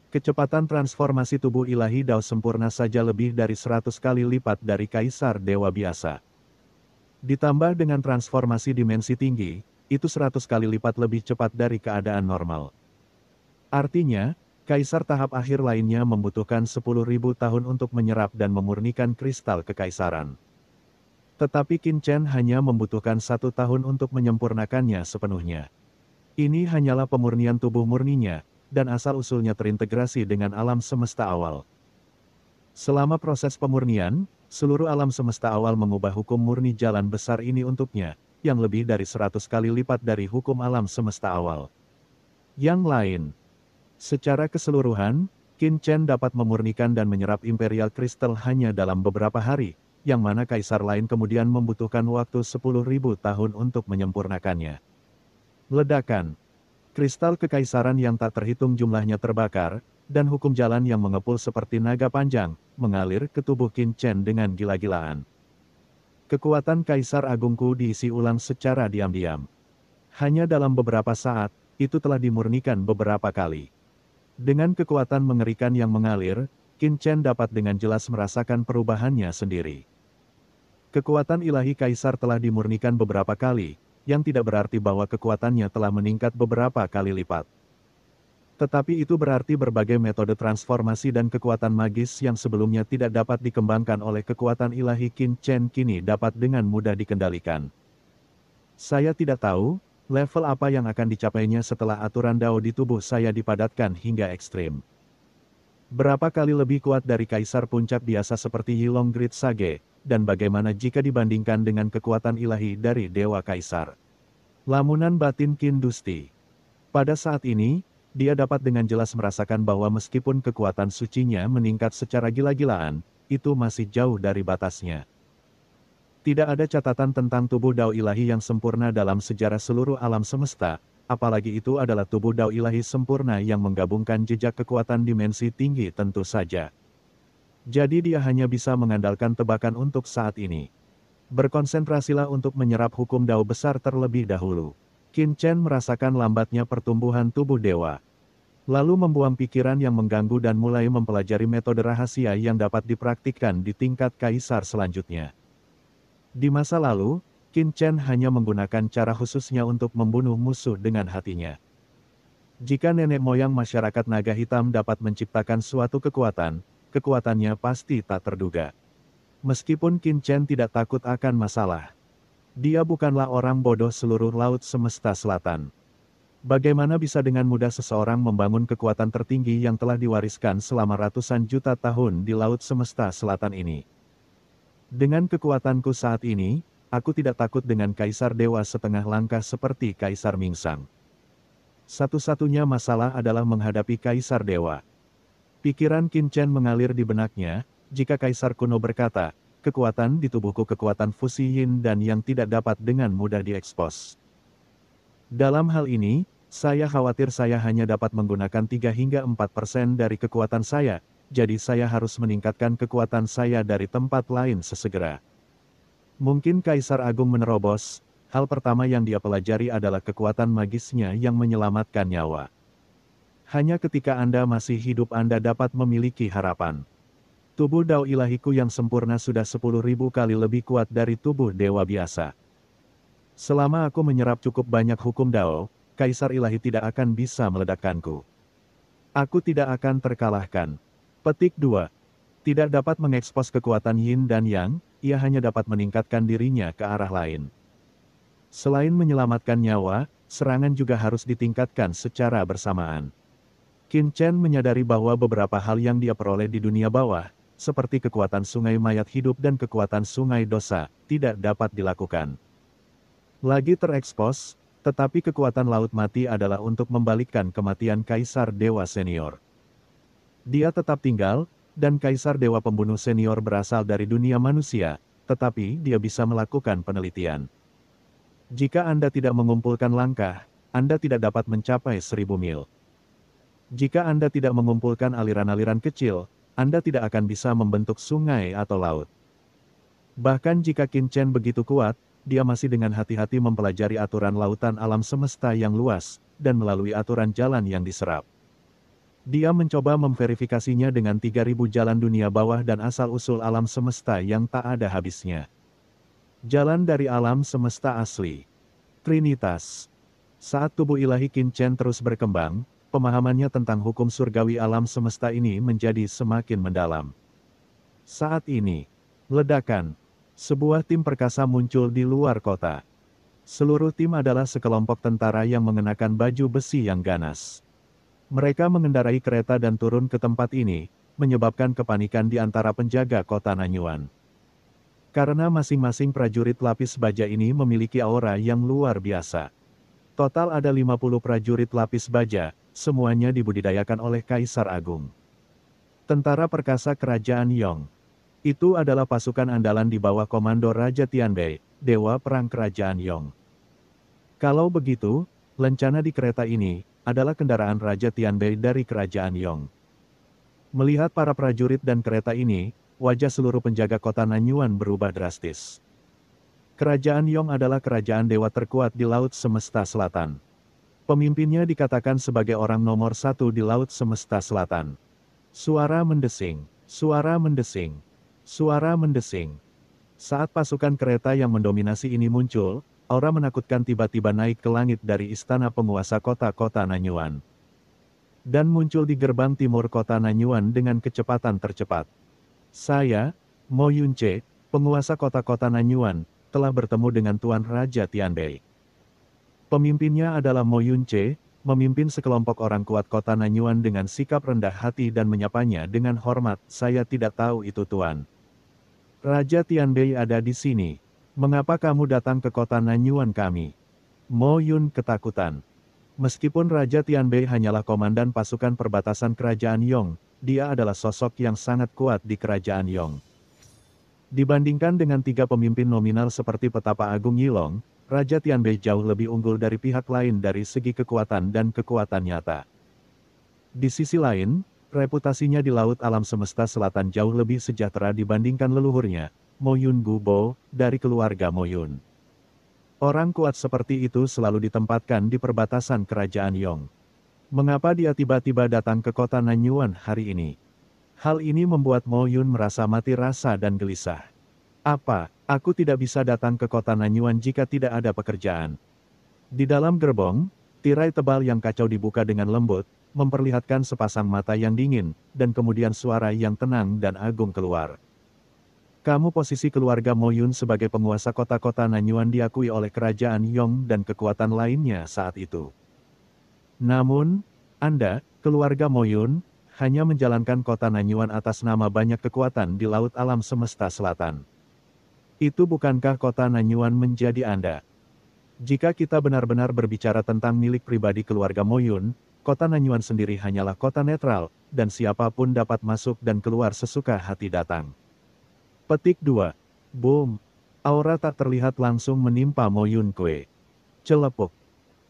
Kecepatan transformasi tubuh ilahi Dao sempurna saja lebih dari 100 kali lipat dari kaisar dewa biasa. Ditambah dengan transformasi dimensi tinggi, itu 100 kali lipat lebih cepat dari keadaan normal. Artinya, kaisar tahap akhir lainnya membutuhkan 10.000 tahun untuk menyerap dan memurnikan kristal kekaisaran. Tetapi Qin Chen hanya membutuhkan 1 tahun untuk menyempurnakannya sepenuhnya. Ini hanyalah pemurnian tubuh murninya, dan asal-usulnya terintegrasi dengan alam semesta awal. Selama proses pemurnian, seluruh alam semesta awal mengubah hukum murni jalan besar ini untuknya, yang lebih dari 100 kali lipat dari hukum alam semesta awal. Yang lain, secara keseluruhan, Qin Chen dapat memurnikan dan menyerap Imperial Crystal hanya dalam beberapa hari, yang mana kaisar lain kemudian membutuhkan waktu 10.000 tahun untuk menyempurnakannya. Ledakan. Kristal kekaisaran yang tak terhitung jumlahnya terbakar, dan hukum jalan yang mengepul seperti naga panjang, mengalir ke tubuh Qin Chen dengan gila-gilaan. Kekuatan kaisar agungku diisi ulang secara diam-diam. Hanya dalam beberapa saat, itu telah dimurnikan beberapa kali. Dengan kekuatan mengerikan yang mengalir, Qin Chen dapat dengan jelas merasakan perubahannya sendiri. Kekuatan ilahi kaisar telah dimurnikan beberapa kali, yang tidak berarti bahwa kekuatannya telah meningkat beberapa kali lipat. Tetapi itu berarti berbagai metode transformasi dan kekuatan magis yang sebelumnya tidak dapat dikembangkan oleh kekuatan ilahi Qin Chen kini dapat dengan mudah dikendalikan. Saya tidak tahu, level apa yang akan dicapainya setelah aturan Dao di tubuh saya dipadatkan hingga ekstrim. Berapa kali lebih kuat dari kaisar puncak biasa seperti Yilong Grid Sage, dan bagaimana jika dibandingkan dengan kekuatan ilahi dari Dewa Kaisar. Lamunan batin Qin Dusti. Pada saat ini, dia dapat dengan jelas merasakan bahwa meskipun kekuatan sucinya meningkat secara gila-gilaan, itu masih jauh dari batasnya. Tidak ada catatan tentang tubuh Dao ilahi yang sempurna dalam sejarah seluruh alam semesta, apalagi itu adalah tubuh Dao ilahi sempurna yang menggabungkan jejak kekuatan dimensi tinggi tentu saja. Jadi dia hanya bisa mengandalkan tebakan untuk saat ini. Berkonsentrasilah untuk menyerap hukum Dao besar terlebih dahulu. Qin Chen merasakan lambatnya pertumbuhan tubuh dewa. Lalu membuang pikiran yang mengganggu dan mulai mempelajari metode rahasia yang dapat dipraktikkan di tingkat kaisar selanjutnya. Di masa lalu, Qin Chen hanya menggunakan cara khususnya untuk membunuh musuh dengan hatinya. Jika nenek moyang masyarakat naga hitam dapat menciptakan suatu kekuatan, kekuatannya pasti tak terduga. Meskipun Qin Chen tidak takut akan masalah, dia bukanlah orang bodoh seluruh laut semesta selatan. Bagaimana bisa dengan mudah seseorang membangun kekuatan tertinggi yang telah diwariskan selama ratusan juta tahun di laut semesta selatan ini? Dengan kekuatanku saat ini, aku tidak takut dengan Kaisar Dewa setengah langkah seperti Kaisar Mingsang. Satu-satunya masalah adalah menghadapi Kaisar Dewa. Pikiran Qin Chen mengalir di benaknya, jika Kaisar kuno berkata, kekuatan di tubuhku kekuatan fusi yin dan yang tidak dapat dengan mudah diekspos. Dalam hal ini, saya khawatir saya hanya dapat menggunakan 3 hingga 4% dari kekuatan saya, jadi saya harus meningkatkan kekuatan saya dari tempat lain sesegera. Mungkin Kaisar Agung menerobos, hal pertama yang dia pelajari adalah kekuatan magisnya yang menyelamatkan nyawa. Hanya ketika Anda masih hidup Anda dapat memiliki harapan. Tubuh Dao ilahiku yang sempurna sudah 10.000 kali lebih kuat dari tubuh dewa biasa. Selama aku menyerap cukup banyak hukum Dao, Kaisar ilahi tidak akan bisa meledakkanku. Aku tidak akan terkalahkan. Petik 2. Tidak dapat mengekspos kekuatan yin dan yang, ia hanya dapat meningkatkan dirinya ke arah lain. Selain menyelamatkan nyawa, serangan juga harus ditingkatkan secara bersamaan. Qin Chen menyadari bahwa beberapa hal yang dia peroleh di dunia bawah, seperti kekuatan sungai mayat hidup dan kekuatan sungai dosa, tidak dapat dilakukan. Lagi terekspos, tetapi kekuatan laut mati adalah untuk membalikkan kematian Kaisar Dewa Senior. Dia tetap tinggal, dan Kaisar Dewa Pembunuh Senior berasal dari dunia manusia, tetapi dia bisa melakukan penelitian. Jika Anda tidak mengumpulkan langkah, Anda tidak dapat mencapai 1000 mil. Jika Anda tidak mengumpulkan aliran-aliran kecil, Anda tidak akan bisa membentuk sungai atau laut. Bahkan jika Qin Chen begitu kuat, dia masih dengan hati-hati mempelajari aturan lautan alam semesta yang luas, dan melalui aturan jalan yang diserap. Dia mencoba memverifikasinya dengan 3.000 jalan dunia bawah dan asal-usul alam semesta yang tak ada habisnya. Jalan dari alam semesta asli. Trinitas. Saat tubuh ilahi Qin Chen terus berkembang, pemahamannya tentang hukum surgawi alam semesta ini menjadi semakin mendalam. Saat ini, ledakan. Sebuah tim perkasa muncul di luar kota. Seluruh tim adalah sekelompok tentara yang mengenakan baju besi yang ganas. Mereka mengendarai kereta dan turun ke tempat ini, menyebabkan kepanikan di antara penjaga kota Nanyuan. Karena masing-masing prajurit lapis baja ini memiliki aura yang luar biasa. Total ada 50 prajurit lapis baja, semuanya dibudidayakan oleh Kaisar Agung. Tentara perkasa Kerajaan Yong. Itu adalah pasukan andalan di bawah komando Raja Tianbei, Dewa Perang Kerajaan Yong. Kalau begitu, lencana di kereta ini adalah kendaraan Raja Tianbei dari Kerajaan Yong. Melihat para prajurit dan kereta ini, wajah seluruh penjaga kota Nanyuan berubah drastis. Kerajaan Yong adalah kerajaan dewa terkuat di Laut Semesta Selatan. Pemimpinnya dikatakan sebagai orang nomor 1 di Laut Semesta Selatan. Suara mendesing, suara mendesing. Suara mendesing. Saat pasukan kereta yang mendominasi ini muncul, aura menakutkan tiba-tiba naik ke langit dari istana penguasa kota-kota Nanyuan. Dan muncul di gerbang timur kota Nanyuan dengan kecepatan tercepat. Saya, Mo Yunce, penguasa kota-kota Nanyuan, telah bertemu dengan Tuan Raja Tianbei. Pemimpinnya adalah Mo Yunce, memimpin sekelompok orang kuat kota Nanyuan dengan sikap rendah hati dan menyapanya dengan hormat. Saya tidak tahu itu Tuan. Raja Tianbei ada di sini. Mengapa kamu datang ke kota Nanyuan kami? Mo Yun ketakutan. Meskipun Raja Tianbei hanyalah komandan pasukan perbatasan Kerajaan Yong, dia adalah sosok yang sangat kuat di Kerajaan Yong. Dibandingkan dengan 3 pemimpin nominal seperti Petapa Agung Yilong, Raja Tianbei jauh lebih unggul dari pihak lain dari segi kekuatan dan kekuatan nyata. Di sisi lain, reputasinya di Laut Alam Semesta Selatan jauh lebih sejahtera dibandingkan leluhurnya, Mo Yun Gubo, dari keluarga Mo Yun. Orang kuat seperti itu selalu ditempatkan di perbatasan Kerajaan Yong. Mengapa dia tiba-tiba datang ke kota Nanyuan hari ini? Hal ini membuat Mo Yun merasa mati rasa dan gelisah. Apa, aku tidak bisa datang ke kota Nanyuan jika tidak ada pekerjaan? Di dalam gerbong, tirai tebal yang kacau dibuka dengan lembut, memperlihatkan sepasang mata yang dingin, dan kemudian suara yang tenang dan agung keluar. Kamu posisi keluarga Mo Yun sebagai penguasa kota-kota Nanyuan diakui oleh Kerajaan Yong dan kekuatan lainnya saat itu. Namun, Anda, keluarga Moyun, hanya menjalankan kota Nanyuan atas nama banyak kekuatan di laut alam semesta selatan. Itu bukankah kota Nanyuan menjadi Anda? Jika kita benar-benar berbicara tentang milik pribadi keluarga Moyun, kota Nanyuan sendiri hanyalah kota netral, dan siapapun dapat masuk dan keluar sesuka hati datang. Petik 2. Boom. Aura tak terlihat langsung menimpa Moyun Kue. Celepuk.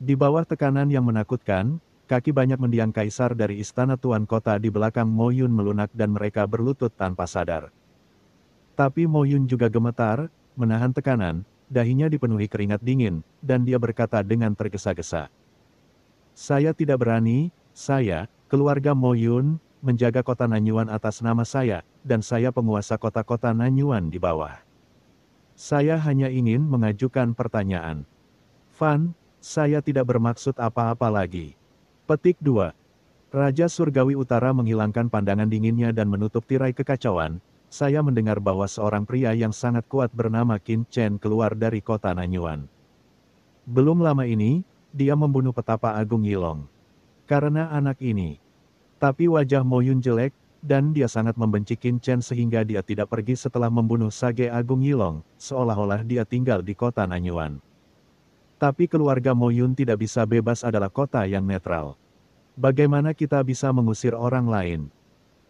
Di bawah tekanan yang menakutkan, kaki banyak mendiang kaisar dari istana tuan kota di belakang Moyun melunak dan mereka berlutut tanpa sadar. Tapi Moyun juga gemetar, menahan tekanan, dahinya dipenuhi keringat dingin, dan dia berkata dengan tergesa-gesa. Saya tidak berani, saya, keluarga Moyun, menjaga kota Nanyuan atas nama saya, dan saya penguasa kota-kota Nanyuan di bawah. Saya hanya ingin mengajukan pertanyaan. Fan, saya tidak bermaksud apa-apa lagi. Petik 2. Raja Surgawi Utara menghilangkan pandangan dinginnya dan menutup tirai kekacauan. Saya mendengar bahwa seorang pria yang sangat kuat bernama Qin Chen keluar dari kota Nanyuan. Belum lama ini, dia membunuh petapa Agung Yilong. Karena anak ini. Tapi wajah Moyun jelek, dan dia sangat membenci Qin Chen sehingga dia tidak pergi setelah membunuh Sage Agung Yilong, seolah-olah dia tinggal di kota Nanyuan. Tapi keluarga Moyun tidak bisa bebas adalah kota yang netral. Bagaimana kita bisa mengusir orang lain?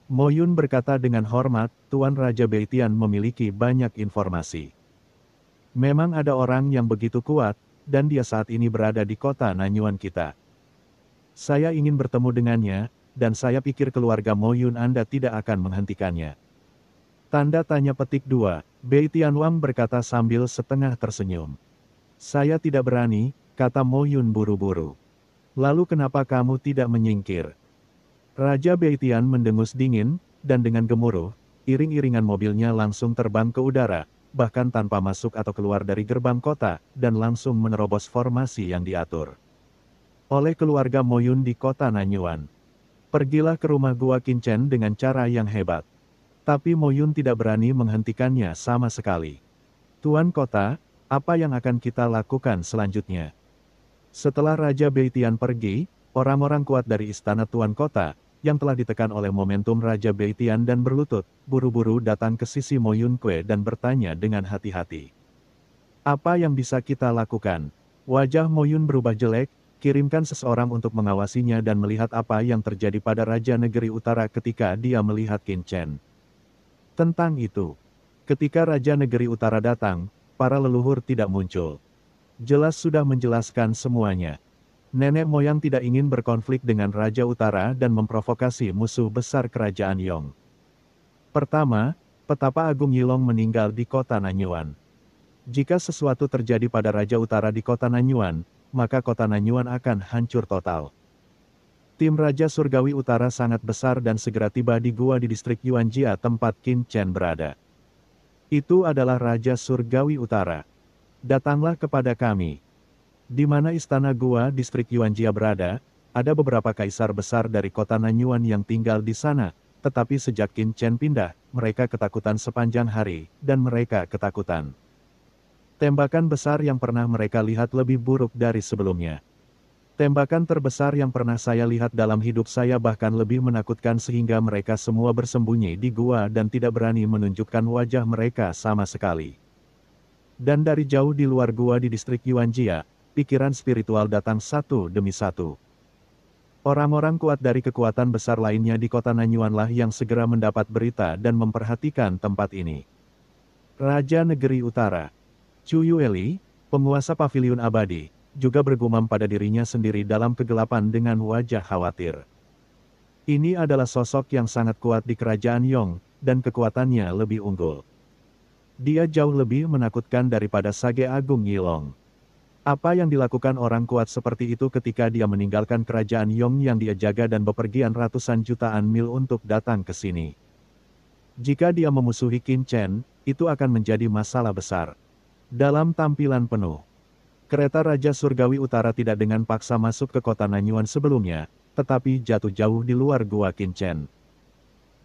Moyun berkata dengan hormat, Tuan Raja Beitian memiliki banyak informasi. Memang ada orang yang begitu kuat, dan dia saat ini berada di kota Nanyuan kita. Saya ingin bertemu dengannya, dan saya pikir keluarga Moyun Anda tidak akan menghentikannya. Tanda tanya petik 2, Beitian Wang berkata sambil setengah tersenyum. Saya tidak berani, kata Moyun buru-buru. Lalu kenapa kamu tidak menyingkir? Raja Beitian mendengus dingin, dan dengan gemuruh, iring-iringan mobilnya langsung terbang ke udara, bahkan tanpa masuk atau keluar dari gerbang kota, dan langsung menerobos formasi yang diatur oleh keluarga Moyun di kota Nanyuan. Pergilah ke rumah Gua Qin Chen dengan cara yang hebat. Tapi Moyun tidak berani menghentikannya sama sekali. Tuan kota, apa yang akan kita lakukan selanjutnya? Setelah Raja Beitian pergi, orang-orang kuat dari istana tuan kota, yang telah ditekan oleh momentum Raja Beitian dan berlutut, buru-buru datang ke sisi Moyun Kue dan bertanya dengan hati-hati. Apa yang bisa kita lakukan? Wajah Moyun berubah jelek, kirimkan seseorang untuk mengawasinya dan melihat apa yang terjadi pada Raja Negeri Utara ketika dia melihat Qin Chen. Tentang itu, ketika Raja Negeri Utara datang, para leluhur tidak muncul. Jelas sudah menjelaskan semuanya. Nenek moyang tidak ingin berkonflik dengan Raja Utara dan memprovokasi musuh besar kerajaan Yong. Pertama, petapa Agung Yilong meninggal di kota Nanyuan. Jika sesuatu terjadi pada Raja Utara di kota Nanyuan, maka kota Nanyuan akan hancur total. Tim Raja Surgawi Utara sangat besar dan segera tiba di gua di distrik Yuanjia tempat Qin Chen berada. Itu adalah Raja Surgawi Utara. Datanglah kepada kami. Di mana istana gua distrik Yuanjia berada, ada beberapa kaisar besar dari kota Nanyuan yang tinggal di sana, tetapi sejak Qin Chen pindah, mereka ketakutan sepanjang hari, dan mereka ketakutan. Tembakan besar yang pernah mereka lihat lebih buruk dari sebelumnya. Tembakan terbesar yang pernah saya lihat dalam hidup saya bahkan lebih menakutkan sehingga mereka semua bersembunyi di gua dan tidak berani menunjukkan wajah mereka sama sekali. Dan dari jauh di luar gua di distrik Yuanjia, pikiran spiritual datang satu demi satu. Orang-orang kuat dari kekuatan besar lainnya di kota Nanyuanlah yang segera mendapat berita dan memperhatikan tempat ini. Raja Negeri Utara, Chu Yueli, penguasa paviliun abadi, juga bergumam pada dirinya sendiri dalam kegelapan dengan wajah khawatir. Ini adalah sosok yang sangat kuat di kerajaan Yong, dan kekuatannya lebih unggul. Dia jauh lebih menakutkan daripada Sage Agung Yilong. Apa yang dilakukan orang kuat seperti itu ketika dia meninggalkan kerajaan Yong yang dia jaga dan bepergian ratusan jutaan mil untuk datang ke sini? Jika dia memusuhi Qin Chen, itu akan menjadi masalah besar. Dalam tampilan penuh, kereta Raja Surgawi Utara tidak dengan paksa masuk ke kota Nanyuan sebelumnya, tetapi jatuh jauh di luar gua Qin Chen.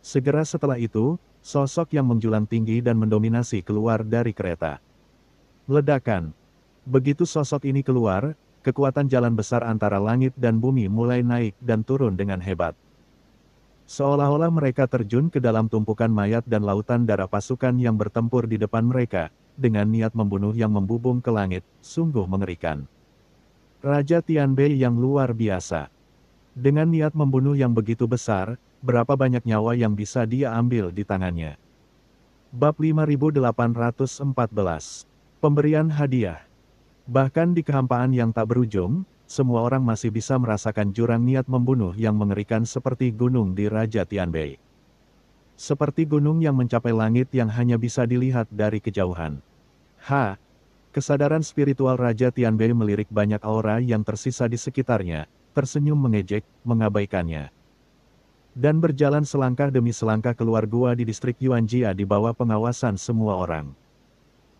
Segera setelah itu, sosok yang menjulang tinggi dan mendominasi keluar dari kereta. Ledakan. Begitu sosok ini keluar, kekuatan jalan besar antara langit dan bumi mulai naik dan turun dengan hebat. Seolah-olah mereka terjun ke dalam tumpukan mayat dan lautan darah pasukan yang bertempur di depan mereka, dengan niat membunuh yang membubung ke langit, sungguh mengerikan. Raja Tianbei yang luar biasa. Dengan niat membunuh yang begitu besar, berapa banyak nyawa yang bisa dia ambil di tangannya. Bab 5814. Pemberian hadiah. Bahkan di kehampaan yang tak berujung, semua orang masih bisa merasakan jurang niat membunuh yang mengerikan seperti gunung di Raja Tianbei. Seperti gunung yang mencapai langit yang hanya bisa dilihat dari kejauhan. Kesadaran spiritual Raja Tianbei melirik banyak aura yang tersisa di sekitarnya, tersenyum mengejek, mengabaikannya. Dan berjalan selangkah demi selangkah keluar gua di distrik Yuanjia di bawah pengawasan semua orang.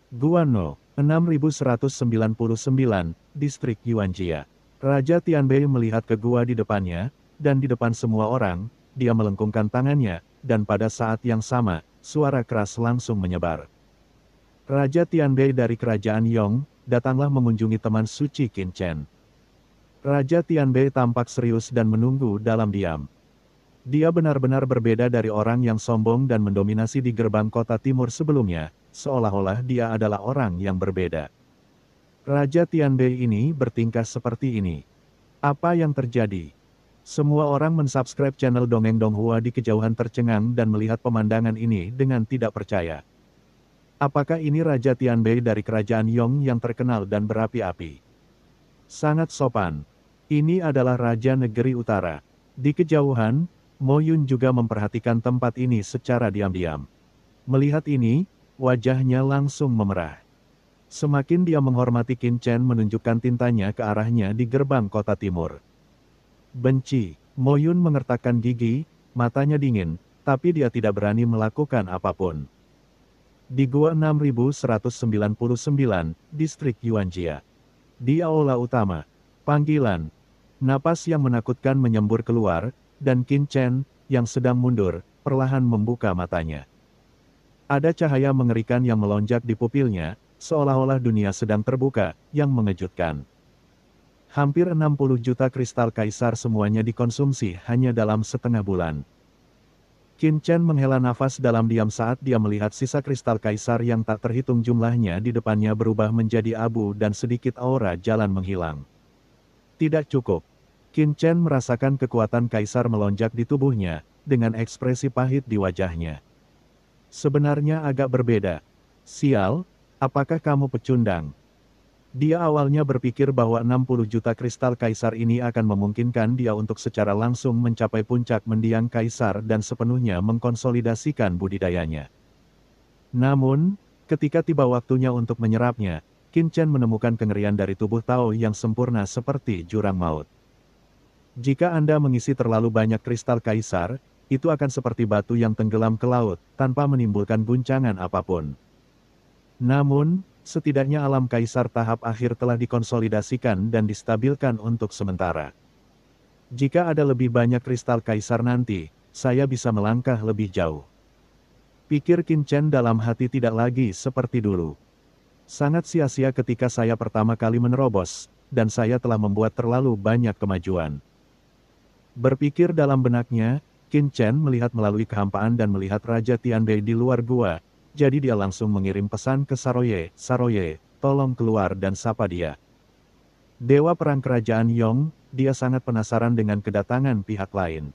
Gua No. 6199, distrik Yuanjia. Raja Tianbei melihat ke gua di depannya, dan di depan semua orang, dia melengkungkan tangannya, dan pada saat yang sama, suara keras langsung menyebar. Raja Tianbei dari kerajaan Yong, datanglah mengunjungi teman suci Qin Chen. Raja Tianbei tampak serius dan menunggu dalam diam. Dia benar-benar berbeda dari orang yang sombong dan mendominasi di gerbang kota timur sebelumnya, seolah-olah dia adalah orang yang berbeda. Raja Tianbei ini bertingkah seperti ini. Apa yang terjadi? Semua orang mensubscribe channel Dongeng Donghua di kejauhan tercengang dan melihat pemandangan ini dengan tidak percaya. Apakah ini Raja Tianbei dari kerajaan Yong yang terkenal dan berapi-api? Sangat sopan. Ini adalah Raja Negeri Utara. Di kejauhan, Mo Yun juga memperhatikan tempat ini secara diam-diam. Melihat ini, wajahnya langsung memerah. Semakin dia menghormati Qin Chen menunjukkan tintanya ke arahnya di gerbang kota timur. Benci. Mo Yun mengertakkan gigi, matanya dingin, tapi dia tidak berani melakukan apapun. Di Gua 6199, distrik Yuanjia. Di aula utama. Panggilan. Napas yang menakutkan menyembur keluar, dan Qin Chen, yang sedang mundur, perlahan membuka matanya. Ada cahaya mengerikan yang melonjak di pupilnya, seolah-olah dunia sedang terbuka, yang mengejutkan. Hampir 60 juta kristal kaisar semuanya dikonsumsi hanya dalam setengah bulan. Qin Chen menghela nafas dalam diam saat dia melihat sisa kristal kaisar yang tak terhitung jumlahnya di depannya berubah menjadi abu dan sedikit aura jalan menghilang. Tidak cukup. Qin Chen merasakan kekuatan kaisar melonjak di tubuhnya, dengan ekspresi pahit di wajahnya. Sebenarnya agak berbeda. Sial, apakah kamu pecundang? Dia awalnya berpikir bahwa 60 juta kristal kaisar ini akan memungkinkan dia untuk secara langsung mencapai puncak mendiang kaisar dan sepenuhnya mengkonsolidasikan budidayanya. Namun, ketika tiba waktunya untuk menyerapnya, Qin Chen menemukan kengerian dari tubuh Tao yang sempurna seperti jurang maut. Jika Anda mengisi terlalu banyak kristal kaisar, itu akan seperti batu yang tenggelam ke laut, tanpa menimbulkan guncangan apapun. Namun, setidaknya alam kaisar tahap akhir telah dikonsolidasikan dan distabilkan untuk sementara. Jika ada lebih banyak kristal kaisar nanti, saya bisa melangkah lebih jauh. Pikir Qin Chen dalam hati tidak lagi seperti dulu. Sangat sia-sia ketika saya pertama kali menerobos, dan saya telah membuat terlalu banyak kemajuan. Berpikir dalam benaknya, Qin Chen melihat melalui kehampaan dan melihat Raja Tianbei di luar gua, jadi dia langsung mengirim pesan ke Saroye, "Saroye, tolong keluar dan sapa dia." Dewa perang kerajaan Yong, dia sangat penasaran dengan kedatangan pihak lain.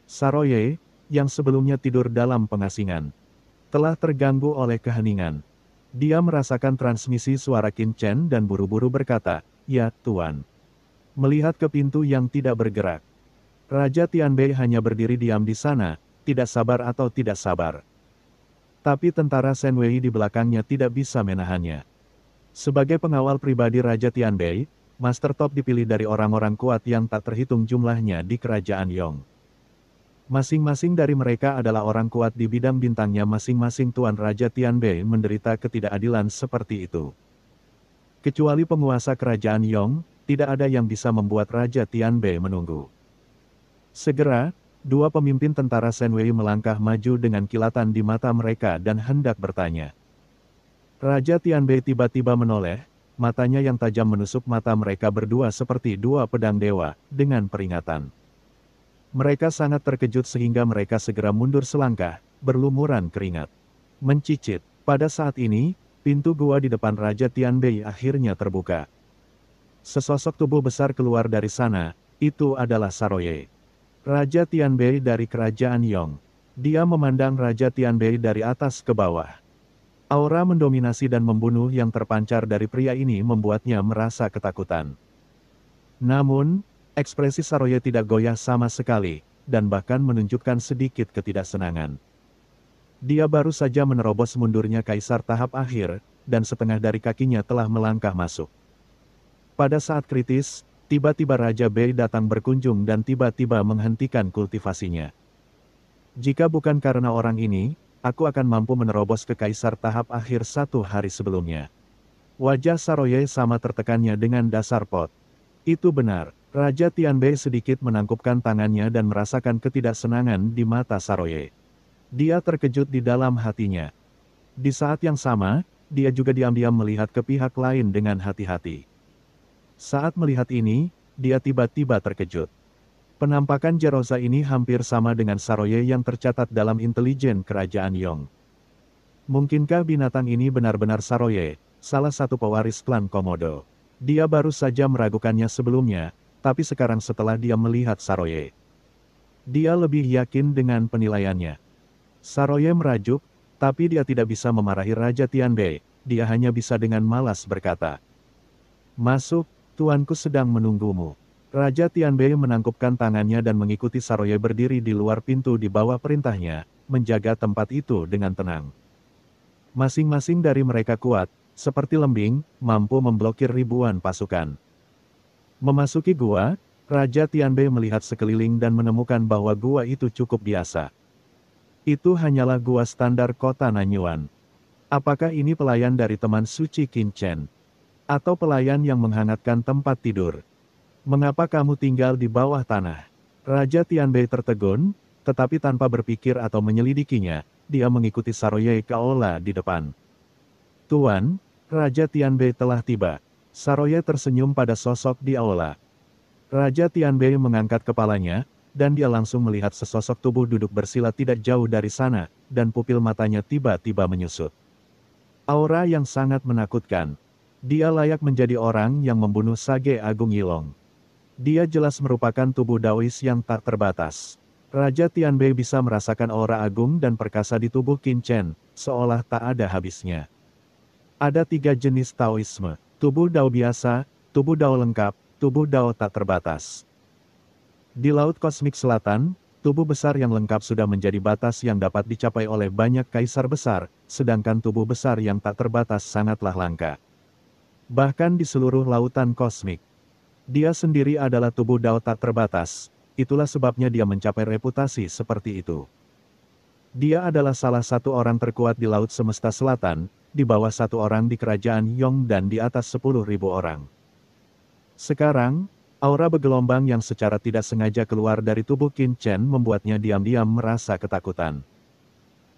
Saroye, yang sebelumnya tidur dalam pengasingan, telah terganggu oleh keheningan. Dia merasakan transmisi suara Qin Chen dan buru-buru berkata, "Ya, Tuan." Melihat ke pintu yang tidak bergerak, Raja Tianbei hanya berdiri diam di sana, tidak sabar atau tidak sabar. Tapi tentara Shen Wei di belakangnya tidak bisa menahannya. Sebagai pengawal pribadi Raja Tianbei, Master Top dipilih dari orang-orang kuat yang tak terhitung jumlahnya di kerajaan Yong. Masing-masing dari mereka adalah orang kuat di bidang bintangnya masing-masing. Tuan Raja Tianbei menderita ketidakadilan seperti itu. Kecuali penguasa kerajaan Yong, tidak ada yang bisa membuat Raja Tianbei menunggu. Segera, dua pemimpin tentara Shen Wei melangkah maju dengan kilatan di mata mereka dan hendak bertanya. Raja Tianbei tiba-tiba menoleh, matanya yang tajam menusuk mata mereka berdua seperti dua pedang dewa, dengan peringatan. Mereka sangat terkejut sehingga mereka segera mundur selangkah, berlumuran keringat. Mencicit, pada saat ini, pintu gua di depan Raja Tianbei akhirnya terbuka. Sesosok tubuh besar keluar dari sana, itu adalah Saroye. Raja Tianbei dari Kerajaan Yong. Dia memandang Raja Tianbei dari atas ke bawah. Aura mendominasi dan membunuh yang terpancar dari pria ini membuatnya merasa ketakutan. Namun, ekspresi Saroye tidak goyah sama sekali, dan bahkan menunjukkan sedikit ketidaksenangan. Dia baru saja menerobos mundurnya kaisar tahap akhir, dan setengah dari kakinya telah melangkah masuk. Pada saat kritis, tiba-tiba Raja Bei datang berkunjung dan tiba-tiba menghentikan kultivasinya. Jika bukan karena orang ini, aku akan mampu menerobos ke kaisar tahap akhir 1 hari sebelumnya. Wajah Saroye sama tertekannya dengan dasar pot. Itu benar, Raja Tianbei sedikit menangkupkan tangannya dan merasakan ketidaksenangan di mata Saroye. Dia terkejut di dalam hatinya. Di saat yang sama, dia juga diam-diam melihat ke pihak lain dengan hati-hati. Saat melihat ini, dia tiba-tiba terkejut. Penampakan Jeroza ini hampir sama dengan Saroye yang tercatat dalam intelijen Kerajaan Yong. Mungkinkah binatang ini benar-benar Saroye, salah satu pewaris klan Komodo? Dia baru saja meragukannya sebelumnya, tapi sekarang setelah dia melihat Saroye, dia lebih yakin dengan penilaiannya. Saroye merajuk, tapi dia tidak bisa memarahi Raja Tianbei, dia hanya bisa dengan malas berkata, "Masuk, tuanku sedang menunggumu." Raja Tianbei menangkupkan tangannya dan mengikuti Saroye berdiri di luar pintu di bawah perintahnya, menjaga tempat itu dengan tenang. Masing-masing dari mereka kuat, seperti lembing, mampu memblokir ribuan pasukan. Memasuki gua, Raja Tianbei melihat sekeliling dan menemukan bahwa gua itu cukup biasa. Itu hanyalah gua standar kota Nanyuan. Apakah ini pelayan dari teman suci Qin Chen? Atau pelayan yang menghangatkan tempat tidur? Mengapa kamu tinggal di bawah tanah? Raja Tianbei tertegun, tetapi tanpa berpikir atau menyelidikinya, dia mengikuti Saroye ke aula di depan. Tuan, Raja Tianbei telah tiba. Saroye tersenyum pada sosok di aula. Raja Tianbei mengangkat kepalanya, dan dia langsung melihat sesosok tubuh duduk bersila tidak jauh dari sana, dan pupil matanya tiba-tiba menyusut. Aura yang sangat menakutkan. Dia layak menjadi orang yang membunuh Sage Agung Yilong. Dia jelas merupakan tubuh Daois yang tak terbatas. Raja Tianbei bisa merasakan aura agung dan perkasa di tubuh Qin Chen, seolah tak ada habisnya. Ada 3 jenis Taoisme, tubuh Dao biasa, tubuh Dao lengkap, tubuh Dao tak terbatas. Di Laut Kosmik Selatan, tubuh besar yang lengkap sudah menjadi batas yang dapat dicapai oleh banyak kaisar besar, sedangkan tubuh besar yang tak terbatas sangatlah langka. Bahkan di seluruh lautan kosmik, dia sendiri adalah tubuh Dao tak terbatas, itulah sebabnya dia mencapai reputasi seperti itu. Dia adalah salah satu orang terkuat di Laut Semesta Selatan, di bawah 1 orang di Kerajaan Yong dan di atas 10.000 orang. Sekarang, aura bergelombang yang secara tidak sengaja keluar dari tubuh Qin Chen membuatnya diam-diam merasa ketakutan.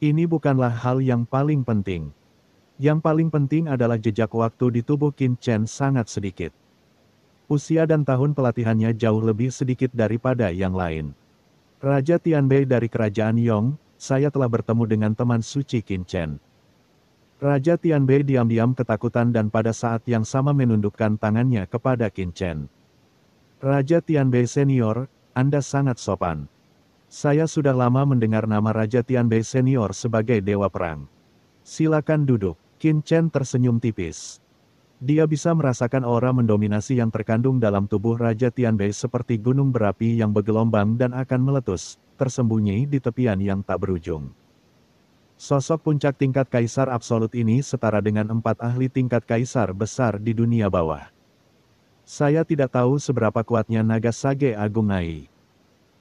Ini bukanlah hal yang paling penting. Yang paling penting adalah jejak waktu di tubuh Qin Chen sangat sedikit. Usia dan tahun pelatihannya jauh lebih sedikit daripada yang lain. Raja Tianbei dari Kerajaan Yong, saya telah bertemu dengan teman suci Qin Chen. Raja Tianbei diam-diam ketakutan dan pada saat yang sama menundukkan tangannya kepada Qin Chen. Raja Tianbei Senior, Anda sangat sopan. Saya sudah lama mendengar nama Raja Tianbei Senior sebagai Dewa Perang. Silakan duduk. Qin Chen tersenyum tipis. Dia bisa merasakan aura mendominasi yang terkandung dalam tubuh Raja Tianbei seperti gunung berapi yang bergelombang dan akan meletus, tersembunyi di tepian yang tak berujung. Sosok puncak tingkat kaisar absolut ini setara dengan 4 ahli tingkat kaisar besar di dunia bawah. Saya tidak tahu seberapa kuatnya naga Sage Agung Nai.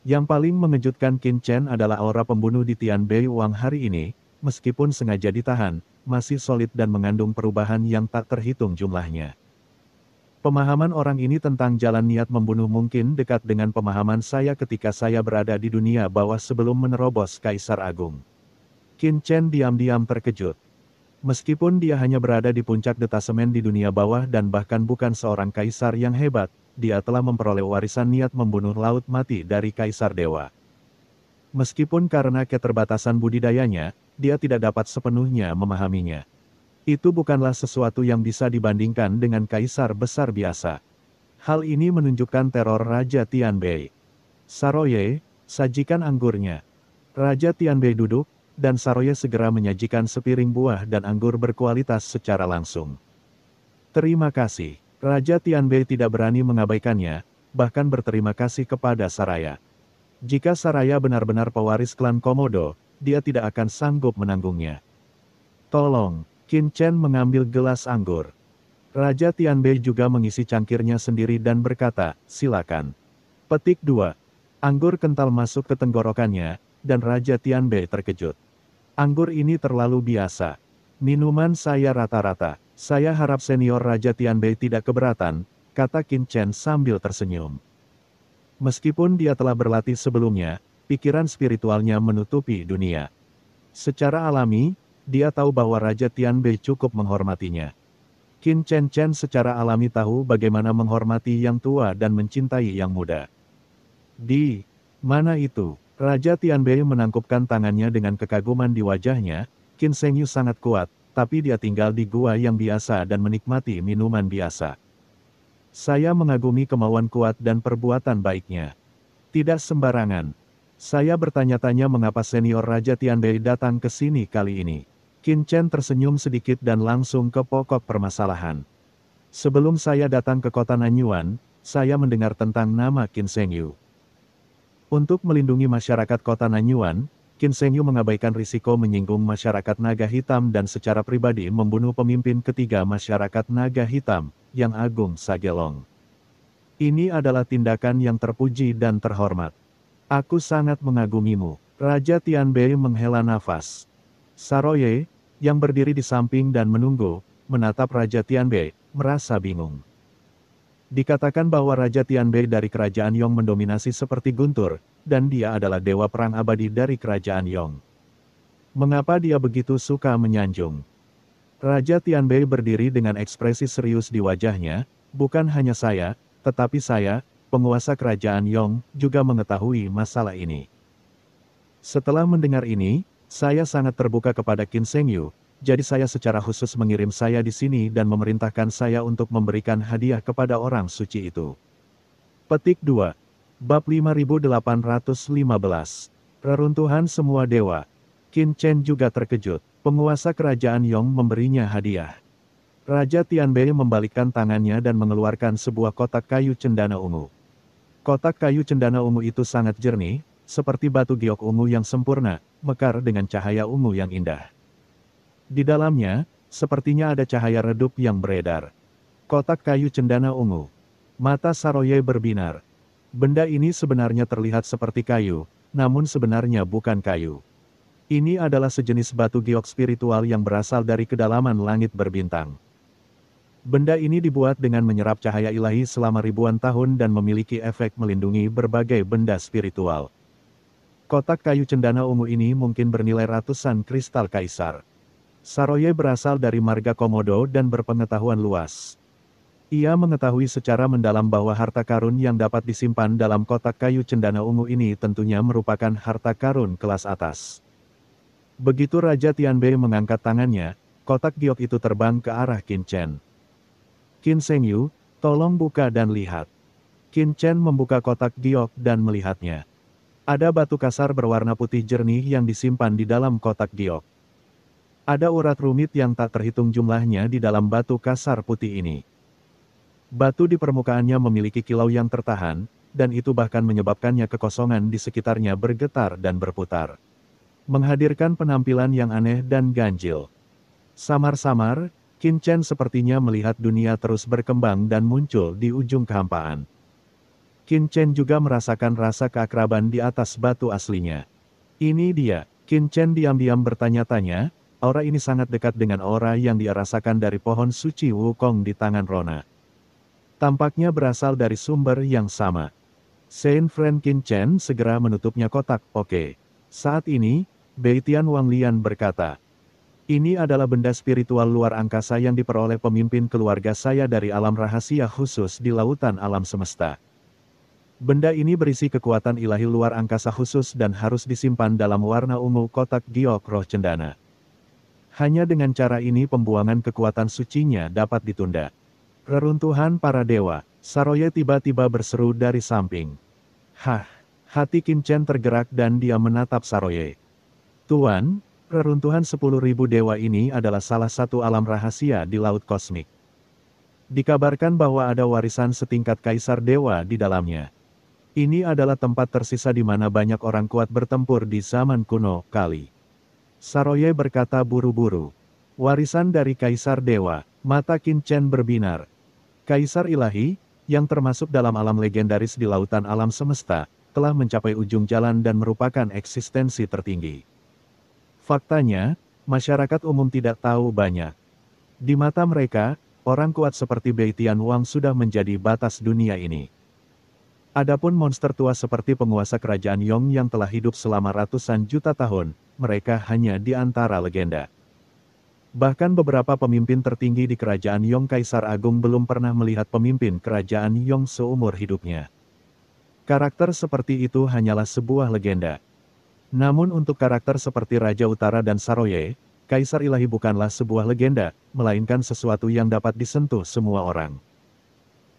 Yang paling mengejutkan Qin Chen adalah aura pembunuh di Tianbei Wang hari ini, meskipun sengaja ditahan, masih solid dan mengandung perubahan yang tak terhitung jumlahnya. Pemahaman orang ini tentang jalan niat membunuh mungkin dekat dengan pemahaman saya ketika saya berada di dunia bawah sebelum menerobos Kaisar Agung. Qin Chen diam-diam terkejut. Meskipun dia hanya berada di puncak detasemen di dunia bawah dan bahkan bukan seorang kaisar yang hebat, dia telah memperoleh warisan niat membunuh laut mati dari kaisar dewa. Meskipun karena keterbatasan budidayanya, dia tidak dapat sepenuhnya memahaminya. Itu bukanlah sesuatu yang bisa dibandingkan dengan kaisar besar biasa. Hal ini menunjukkan teror Raja Tianbei. Saroye, sajikan anggurnya. Raja Tianbei duduk, dan Saroye segera menyajikan sepiring buah dan anggur berkualitas secara langsung. Terima kasih. Raja Tianbei tidak berani mengabaikannya, bahkan berterima kasih kepada Saraya. Jika Saraya benar-benar pewaris klan Komodo, dia tidak akan sanggup menanggungnya. Tolong, Qin Chen mengambil gelas anggur. Raja Tianbei juga mengisi cangkirnya sendiri dan berkata, silakan. Petik 2. Anggur kental masuk ke tenggorokannya, dan Raja Tianbei terkejut. Anggur ini terlalu biasa. Minuman saya rata-rata. Saya harap senior Raja Tianbei tidak keberatan, kata Qin Chen sambil tersenyum. Meskipun dia telah berlatih sebelumnya, pikiran spiritualnya menutupi dunia. Secara alami, dia tahu bahwa Raja Tianbei cukup menghormatinya. Qin Chen secara alami tahu bagaimana menghormati yang tua dan mencintai yang muda. Di mana itu? Raja Tianbei menangkupkan tangannya dengan kekaguman di wajahnya. Qin Shengyu sangat kuat, tapi dia tinggal di gua yang biasa dan menikmati minuman biasa. Saya mengagumi kemauan kuat dan perbuatan baiknya. Tidak sembarangan. Saya bertanya-tanya mengapa senior Raja Tianbei datang ke sini kali ini. Qin Chen tersenyum sedikit dan langsung ke pokok permasalahan. Sebelum saya datang ke kota Nanyuan, saya mendengar tentang nama Qin Shengyu. Untuk melindungi masyarakat kota Nanyuan, Qin Shengyu mengabaikan risiko menyinggung masyarakat naga hitam dan secara pribadi membunuh pemimpin ketiga masyarakat naga hitam, Yang Agung Sagelong. Ini adalah tindakan yang terpuji dan terhormat. Aku sangat mengagumimu. Raja Tianbei menghela nafas. Saroye, yang berdiri di samping dan menunggu, menatap Raja Tianbei, merasa bingung. Dikatakan bahwa Raja Tianbei dari kerajaan Yong mendominasi seperti guntur, dan dia adalah dewa perang abadi dari kerajaan Yong. Mengapa dia begitu suka menyanjung? Raja Tianbei berdiri dengan ekspresi serius di wajahnya, bukan hanya saya, tetapi saya, penguasa kerajaan Yong, juga mengetahui masalah ini. Setelah mendengar ini, saya sangat terbuka kepada Qin Shengyu, jadi saya secara khusus mengirim saya di sini dan memerintahkan saya untuk memberikan hadiah kepada orang suci itu. Petik 2. Bab 5815. Reruntuhan semua dewa. Qin Chen juga terkejut. Penguasa kerajaan Yong memberinya hadiah. Raja Tianbei membalikkan tangannya dan mengeluarkan sebuah kotak kayu cendana ungu. Kotak kayu cendana ungu itu sangat jernih, seperti batu giok ungu yang sempurna, mekar dengan cahaya ungu yang indah. Di dalamnya, sepertinya ada cahaya redup yang beredar. Kotak kayu cendana ungu. Mata Saroye berbinar. Benda ini sebenarnya terlihat seperti kayu, namun sebenarnya bukan kayu. Ini adalah sejenis batu giok spiritual yang berasal dari kedalaman langit berbintang. Benda ini dibuat dengan menyerap cahaya ilahi selama ribuan tahun dan memiliki efek melindungi berbagai benda spiritual. Kotak kayu cendana ungu ini mungkin bernilai ratusan kristal kaisar. Saroye berasal dari marga Komodo dan berpengetahuan luas. Ia mengetahui secara mendalam bahwa harta karun yang dapat disimpan dalam kotak kayu cendana ungu ini tentunya merupakan harta karun kelas atas. Begitu Raja Tianbei mengangkat tangannya, kotak giok itu terbang ke arah Qin Chen. Qin Shengyu, tolong buka dan lihat. Qin Chen membuka kotak giok dan melihatnya. Ada batu kasar berwarna putih jernih yang disimpan di dalam kotak giok. Ada urat rumit yang tak terhitung jumlahnya di dalam batu kasar putih ini. Batu di permukaannya memiliki kilau yang tertahan, dan itu bahkan menyebabkannya kekosongan di sekitarnya bergetar dan berputar. Menghadirkan penampilan yang aneh dan ganjil. Samar-samar, Qin Chen sepertinya melihat dunia terus berkembang dan muncul di ujung kehampaan. Qin Chen juga merasakan rasa keakraban di atas batu aslinya. Ini dia, Qin Chen diam-diam bertanya-tanya. Aura ini sangat dekat dengan aura yang dia rasakan dari pohon suci Wukong di tangan Rona. Tampaknya berasal dari sumber yang sama. Saint Friend Qin Chen segera menutupnya kotak. Oke. Saat ini, Beitian Wanglian berkata. Ini adalah benda spiritual luar angkasa yang diperoleh pemimpin keluarga saya dari alam rahasia khusus di lautan alam semesta. Benda ini berisi kekuatan ilahi luar angkasa khusus dan harus disimpan dalam warna ungu kotak giok roh cendana. Hanya dengan cara ini pembuangan kekuatan sucinya dapat ditunda. Reruntuhan para dewa, Saroye tiba-tiba berseru dari samping. Hah, hati Qin Chen tergerak dan dia menatap Saroye. Tuan, reruntuhan 10.000 dewa ini adalah salah satu alam rahasia di Laut Kosmik. Dikabarkan bahwa ada warisan setingkat kaisar dewa di dalamnya. Ini adalah tempat tersisa di mana banyak orang kuat bertempur di zaman kuno kali. Saroye berkata buru-buru. Warisan dari kaisar dewa, mata Qin Chen berbinar. Kaisar ilahi, yang termasuk dalam alam legendaris di lautan alam semesta, telah mencapai ujung jalan dan merupakan eksistensi tertinggi. Faktanya, masyarakat umum tidak tahu banyak. Di mata mereka, orang kuat seperti Bei Tianwang sudah menjadi batas dunia ini. Adapun monster tua seperti penguasa kerajaan Yong yang telah hidup selama ratusan juta tahun, mereka hanya di antara legenda. Bahkan beberapa pemimpin tertinggi di kerajaan Yong Kaisar Agung belum pernah melihat pemimpin kerajaan Yong seumur hidupnya. Karakter seperti itu hanyalah sebuah legenda. Namun untuk karakter seperti Raja Utara dan Saroye, Kaisar Ilahi bukanlah sebuah legenda, melainkan sesuatu yang dapat disentuh semua orang.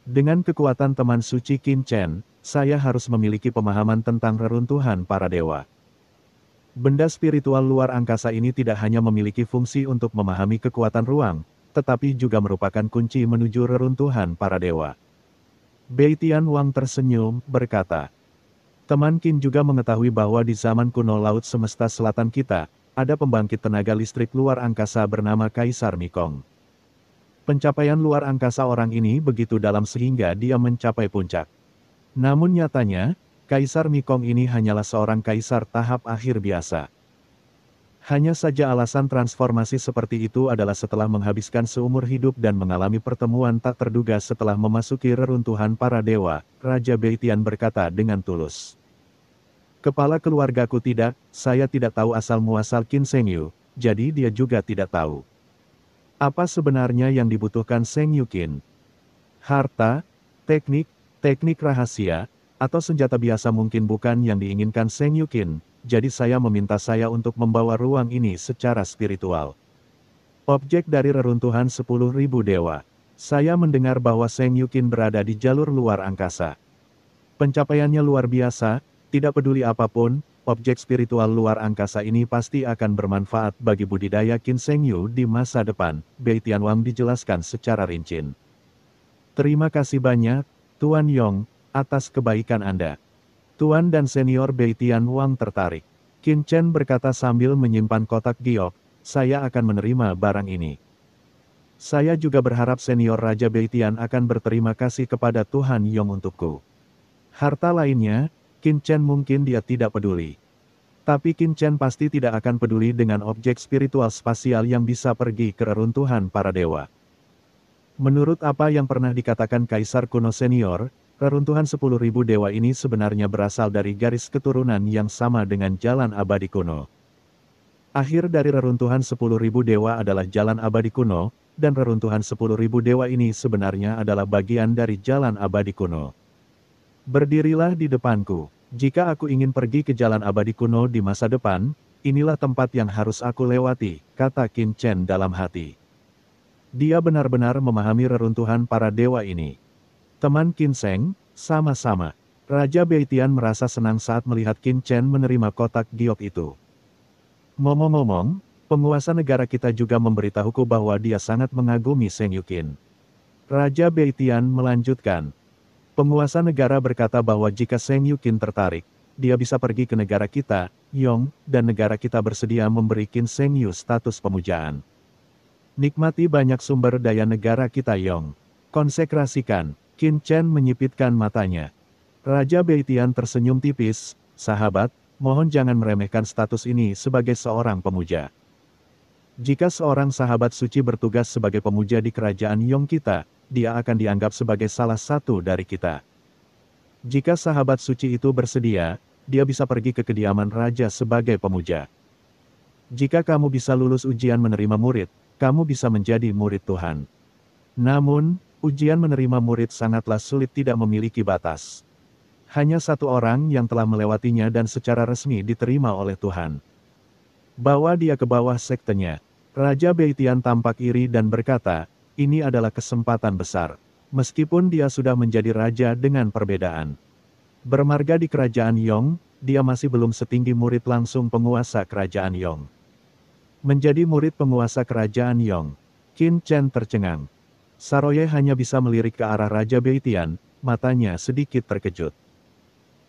Dengan kekuatan teman suci Qin Chen, saya harus memiliki pemahaman tentang reruntuhan para dewa. Benda spiritual luar angkasa ini tidak hanya memiliki fungsi untuk memahami kekuatan ruang, tetapi juga merupakan kunci menuju reruntuhan para dewa. Bei Tianwang tersenyum, berkata, Teman Qin juga mengetahui bahwa di zaman kuno Laut Semesta Selatan kita, ada pembangkit tenaga listrik luar angkasa bernama Kaisar Mikong. Pencapaian luar angkasa orang ini begitu dalam sehingga dia mencapai puncak. Namun nyatanya, Kaisar Mikong ini hanyalah seorang kaisar tahap akhir biasa. Hanya saja alasan transformasi seperti itu adalah setelah menghabiskan seumur hidup dan mengalami pertemuan tak terduga setelah memasuki reruntuhan para dewa, Raja Bei Tian berkata dengan tulus. Kepala keluargaku tidak, saya tidak tahu asal-muasal Qin Shengyu, jadi dia juga tidak tahu. Apa sebenarnya yang dibutuhkan Shengyu Qin? Harta, teknik rahasia, atau senjata biasa mungkin bukan yang diinginkan Shengyu Qin. Jadi saya meminta saya untuk membawa ruang ini secara spiritual. Objek dari reruntuhan 10.000 dewa. Saya mendengar bahwa Shengyu Qin berada di jalur luar angkasa. Pencapaiannya luar biasa, tidak peduli apapun, objek spiritual luar angkasa ini pasti akan bermanfaat bagi budidaya Qin Shengyu di masa depan, Bei Tianwang dijelaskan secara rinci. Terima kasih banyak, Tuan Yong, atas kebaikan Anda. Tuan dan senior Bei Tianwang tertarik. Qin Chen berkata sambil menyimpan kotak giok, saya akan menerima barang ini. Saya juga berharap senior Raja Bei Tian akan berterima kasih kepada Tuhan Yong untukku. Harta lainnya, Qin Chen mungkin dia tidak peduli. Tapi Qin Chen pasti tidak akan peduli dengan objek spiritual spasial yang bisa pergi ke reruntuhan para dewa. Menurut apa yang pernah dikatakan Kaisar kuno senior, reruntuhan 10.000 dewa ini sebenarnya berasal dari garis keturunan yang sama dengan jalan abadi kuno. Akhir dari reruntuhan 10.000 dewa adalah jalan abadi kuno, dan reruntuhan 10.000 dewa ini sebenarnya adalah bagian dari jalan abadi kuno. Berdirilah di depanku. Jika aku ingin pergi ke jalan abadi kuno di masa depan, inilah tempat yang harus aku lewati, kata Qin Chen dalam hati. Dia benar-benar memahami reruntuhan para dewa ini. Teman Qin Sheng, sama-sama. Raja Bei Tian merasa senang saat melihat Qin Chen menerima kotak giok itu. Ngomong-ngomong, penguasa negara kita juga memberitahuku bahwa dia sangat mengagumi Shengyu Qin. Raja Bei Tian melanjutkan. Penguasa negara berkata bahwa jika Shengyu Qin tertarik, dia bisa pergi ke negara kita, Yong, dan negara kita bersedia memberi Qin Shengyu status pemujaan. Nikmati banyak sumber daya negara kita Yong. Konsekrasikan. Qin Chen menyipitkan matanya. Raja Bei Tian tersenyum tipis, sahabat, mohon jangan meremehkan status ini sebagai seorang pemuja. Jika seorang sahabat suci bertugas sebagai pemuja di kerajaan Yong kita, dia akan dianggap sebagai salah satu dari kita. Jika sahabat suci itu bersedia, dia bisa pergi ke kediaman raja sebagai pemuja. Jika kamu bisa lulus ujian menerima murid, kamu bisa menjadi murid Tuhan. Namun, ujian menerima murid sangatlah sulit, tidak memiliki batas. Hanya satu orang yang telah melewatinya dan secara resmi diterima oleh Tuhan. Bawa dia ke bawah sektenya. Raja Beitian tampak iri dan berkata, ini adalah kesempatan besar. Meskipun dia sudah menjadi raja dengan perbedaan. Bermarga di kerajaan Yong, dia masih belum setinggi murid langsung penguasa kerajaan Yong. Menjadi murid penguasa kerajaan Yong, Qin Chen tercengang. Saroye hanya bisa melirik ke arah Raja Beitian, matanya sedikit terkejut.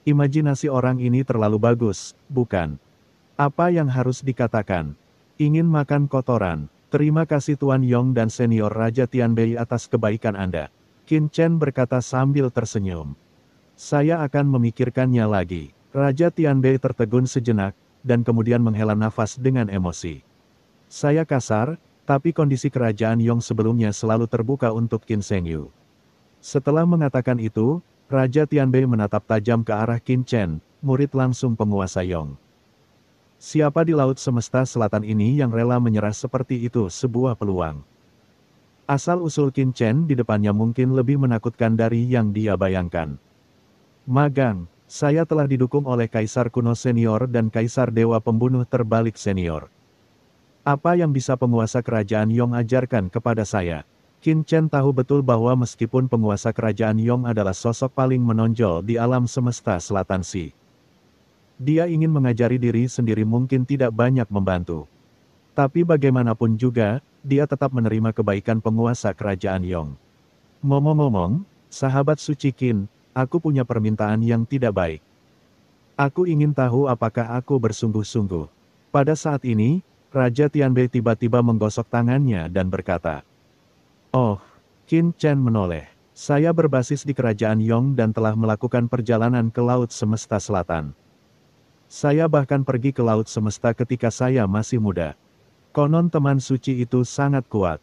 Imajinasi orang ini terlalu bagus, bukan? Apa yang harus dikatakan? Ingin makan kotoran. Terima kasih Tuan Yong dan senior Raja Tianbei atas kebaikan Anda. Qin Chen berkata sambil tersenyum. Saya akan memikirkannya lagi. Raja Tianbei tertegun sejenak, dan kemudian menghela nafas dengan emosi. Saya kasar, tapi kondisi kerajaan Yong sebelumnya selalu terbuka untuk Qin Shengyu. Setelah mengatakan itu, Raja Tianbei menatap tajam ke arah Qin Chen, murid langsung penguasa Yong. Siapa di Laut Semesta Selatan ini yang rela menyerah seperti itu? Sebuah peluang. Asal-usul Qin Chen di depannya mungkin lebih menakutkan dari yang dia bayangkan. Magang, saya telah didukung oleh Kaisar Kuno Senior dan Kaisar Dewa Pembunuh Terbalik Senior. Apa yang bisa penguasa kerajaan Yong ajarkan kepada saya? Qin Chen tahu betul bahwa meskipun penguasa kerajaan Yong adalah sosok paling menonjol di alam semesta selatan Si. Dia ingin mengajari diri sendiri mungkin tidak banyak membantu. Tapi bagaimanapun juga, dia tetap menerima kebaikan penguasa kerajaan Yong. Ngomong-ngomong, sahabat suci Qin, aku punya permintaan yang tidak baik. Aku ingin tahu apakah aku bersungguh-sungguh. Pada saat ini, Raja Tianbei tiba-tiba menggosok tangannya dan berkata, "Oh," Qin Chen menoleh. "Saya berbasis di kerajaan Yong dan telah melakukan perjalanan ke Laut Semesta Selatan. Saya bahkan pergi ke Laut Semesta ketika saya masih muda. Konon teman suci itu sangat kuat.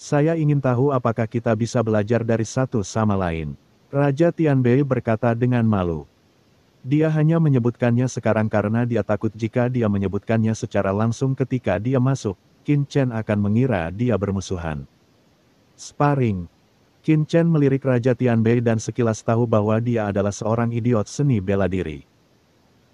Saya ingin tahu apakah kita bisa belajar dari satu sama lain." Raja Tianbei berkata dengan malu. Dia hanya menyebutkannya sekarang karena dia takut jika dia menyebutkannya secara langsung ketika dia masuk, Qin Chen akan mengira dia bermusuhan. Sparring. Qin Chen melirik Raja Tianbei dan sekilas tahu bahwa dia adalah seorang idiot seni bela diri.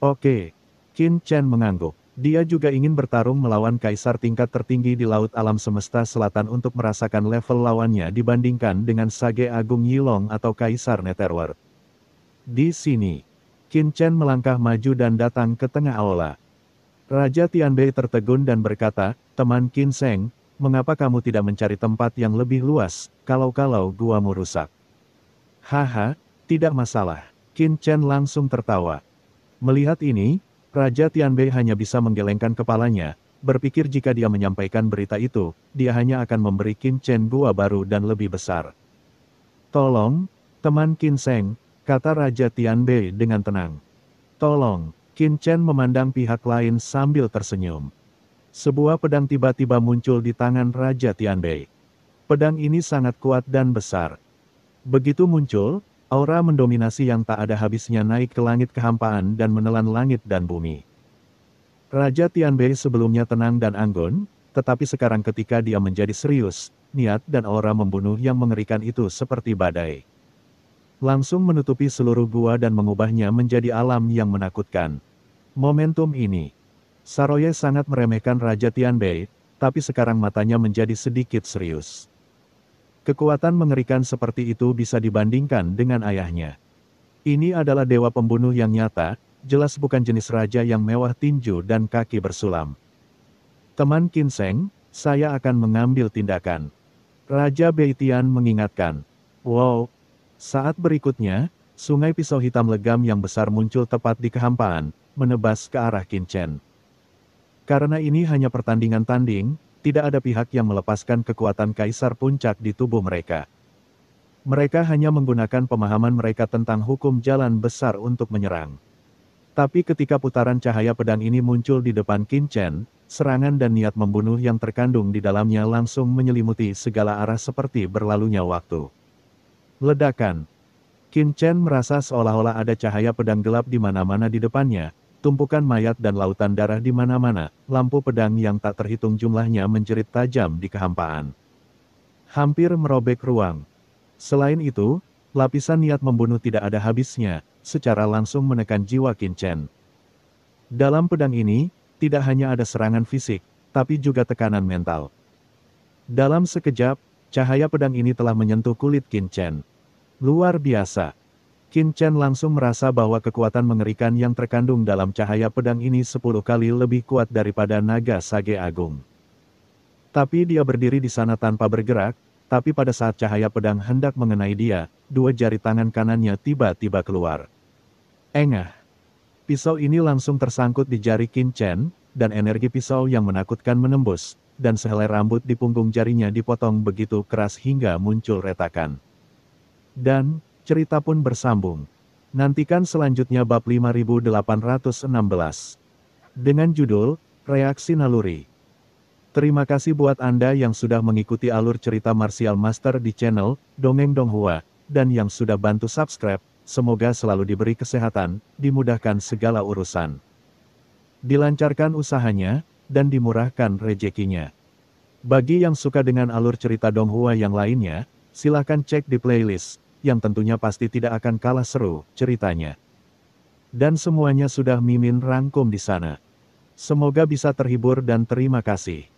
Oke. Qin Chen mengangguk. Dia juga ingin bertarung melawan kaisar tingkat tertinggi di Laut Alam Semesta Selatan untuk merasakan level lawannya dibandingkan dengan Sage Agung Yilong atau Kaisar Netherworld. Di sini, Qin Chen melangkah maju dan datang ke tengah aula. Raja Tianbei tertegun dan berkata, "Teman Qin Sheng, mengapa kamu tidak mencari tempat yang lebih luas, kalau-kalau guamu rusak?" "Haha, tidak masalah." Qin Chen langsung tertawa. Melihat ini, Raja Tianbei hanya bisa menggelengkan kepalanya, berpikir jika dia menyampaikan berita itu, dia hanya akan memberi Qin Chen gua baru dan lebih besar. "Tolong, teman Qin Sheng," kata Raja Tianbei dengan tenang. "Tolong." Qin Chen memandang pihak lain sambil tersenyum. Sebuah pedang tiba-tiba muncul di tangan Raja Tianbei. Pedang ini sangat kuat dan besar. Begitu muncul, aura mendominasi yang tak ada habisnya naik ke langit kehampaan dan menelan langit dan bumi. Raja Tianbei sebelumnya tenang dan anggun, tetapi sekarang ketika dia menjadi serius, niat dan aura membunuh yang mengerikan itu seperti badai. Langsung menutupi seluruh gua dan mengubahnya menjadi alam yang menakutkan. Momentum ini. Saroye sangat meremehkan Raja Tianbei, tapi sekarang matanya menjadi sedikit serius. Kekuatan mengerikan seperti itu bisa dibandingkan dengan ayahnya. Ini adalah dewa pembunuh yang nyata, jelas bukan jenis raja yang mewah tinju dan kaki bersulam. "Teman Qin Sheng, saya akan mengambil tindakan." Raja Beitian mengingatkan. Wow. Saat berikutnya, sungai pisau hitam legam yang besar muncul tepat di kehampaan, menebas ke arah Qin Chen. Karena ini hanya pertandingan tanding, tidak ada pihak yang melepaskan kekuatan kaisar puncak di tubuh mereka. Mereka hanya menggunakan pemahaman mereka tentang hukum jalan besar untuk menyerang. Tapi ketika putaran cahaya pedang ini muncul di depan Qin Chen, serangan dan niat membunuh yang terkandung di dalamnya langsung menyelimuti segala arah seperti berlalunya waktu. Ledakan. Qin Chen merasa seolah-olah ada cahaya pedang gelap di mana-mana di depannya, tumpukan mayat dan lautan darah di mana-mana, lampu pedang yang tak terhitung jumlahnya menjerit tajam di kehampaan. Hampir merobek ruang. Selain itu, lapisan niat membunuh tidak ada habisnya, secara langsung menekan jiwa Qin Chen. Dalam pedang ini, tidak hanya ada serangan fisik, tapi juga tekanan mental. Dalam sekejap, cahaya pedang ini telah menyentuh kulit Qin Chen. Luar biasa. Qin Chen langsung merasa bahwa kekuatan mengerikan yang terkandung dalam cahaya pedang ini 10 kali lebih kuat daripada naga sage agung. Tapi dia berdiri di sana tanpa bergerak, tapi pada saat cahaya pedang hendak mengenai dia, dua jari tangan kanannya tiba-tiba keluar. Engah. Pisau ini langsung tersangkut di jari Qin Chen, dan energi pisau yang menakutkan menembus, dan sehelai rambut di punggung jarinya dipotong begitu keras hingga muncul retakan. Dan, cerita pun bersambung. Nantikan selanjutnya bab 5816. Dengan judul, Reaksi Naluri. Terima kasih buat Anda yang sudah mengikuti alur cerita Martial Master di channel Dongeng Donghua, dan yang sudah bantu subscribe. Semoga selalu diberi kesehatan, dimudahkan segala urusan, dilancarkan usahanya, dan dimurahkan rezekinya. Bagi yang suka dengan alur cerita Donghua yang lainnya, silahkan cek di playlist, yang tentunya pasti tidak akan kalah seru ceritanya. Dan semuanya sudah Mimin rangkum di sana. Semoga bisa terhibur dan terima kasih.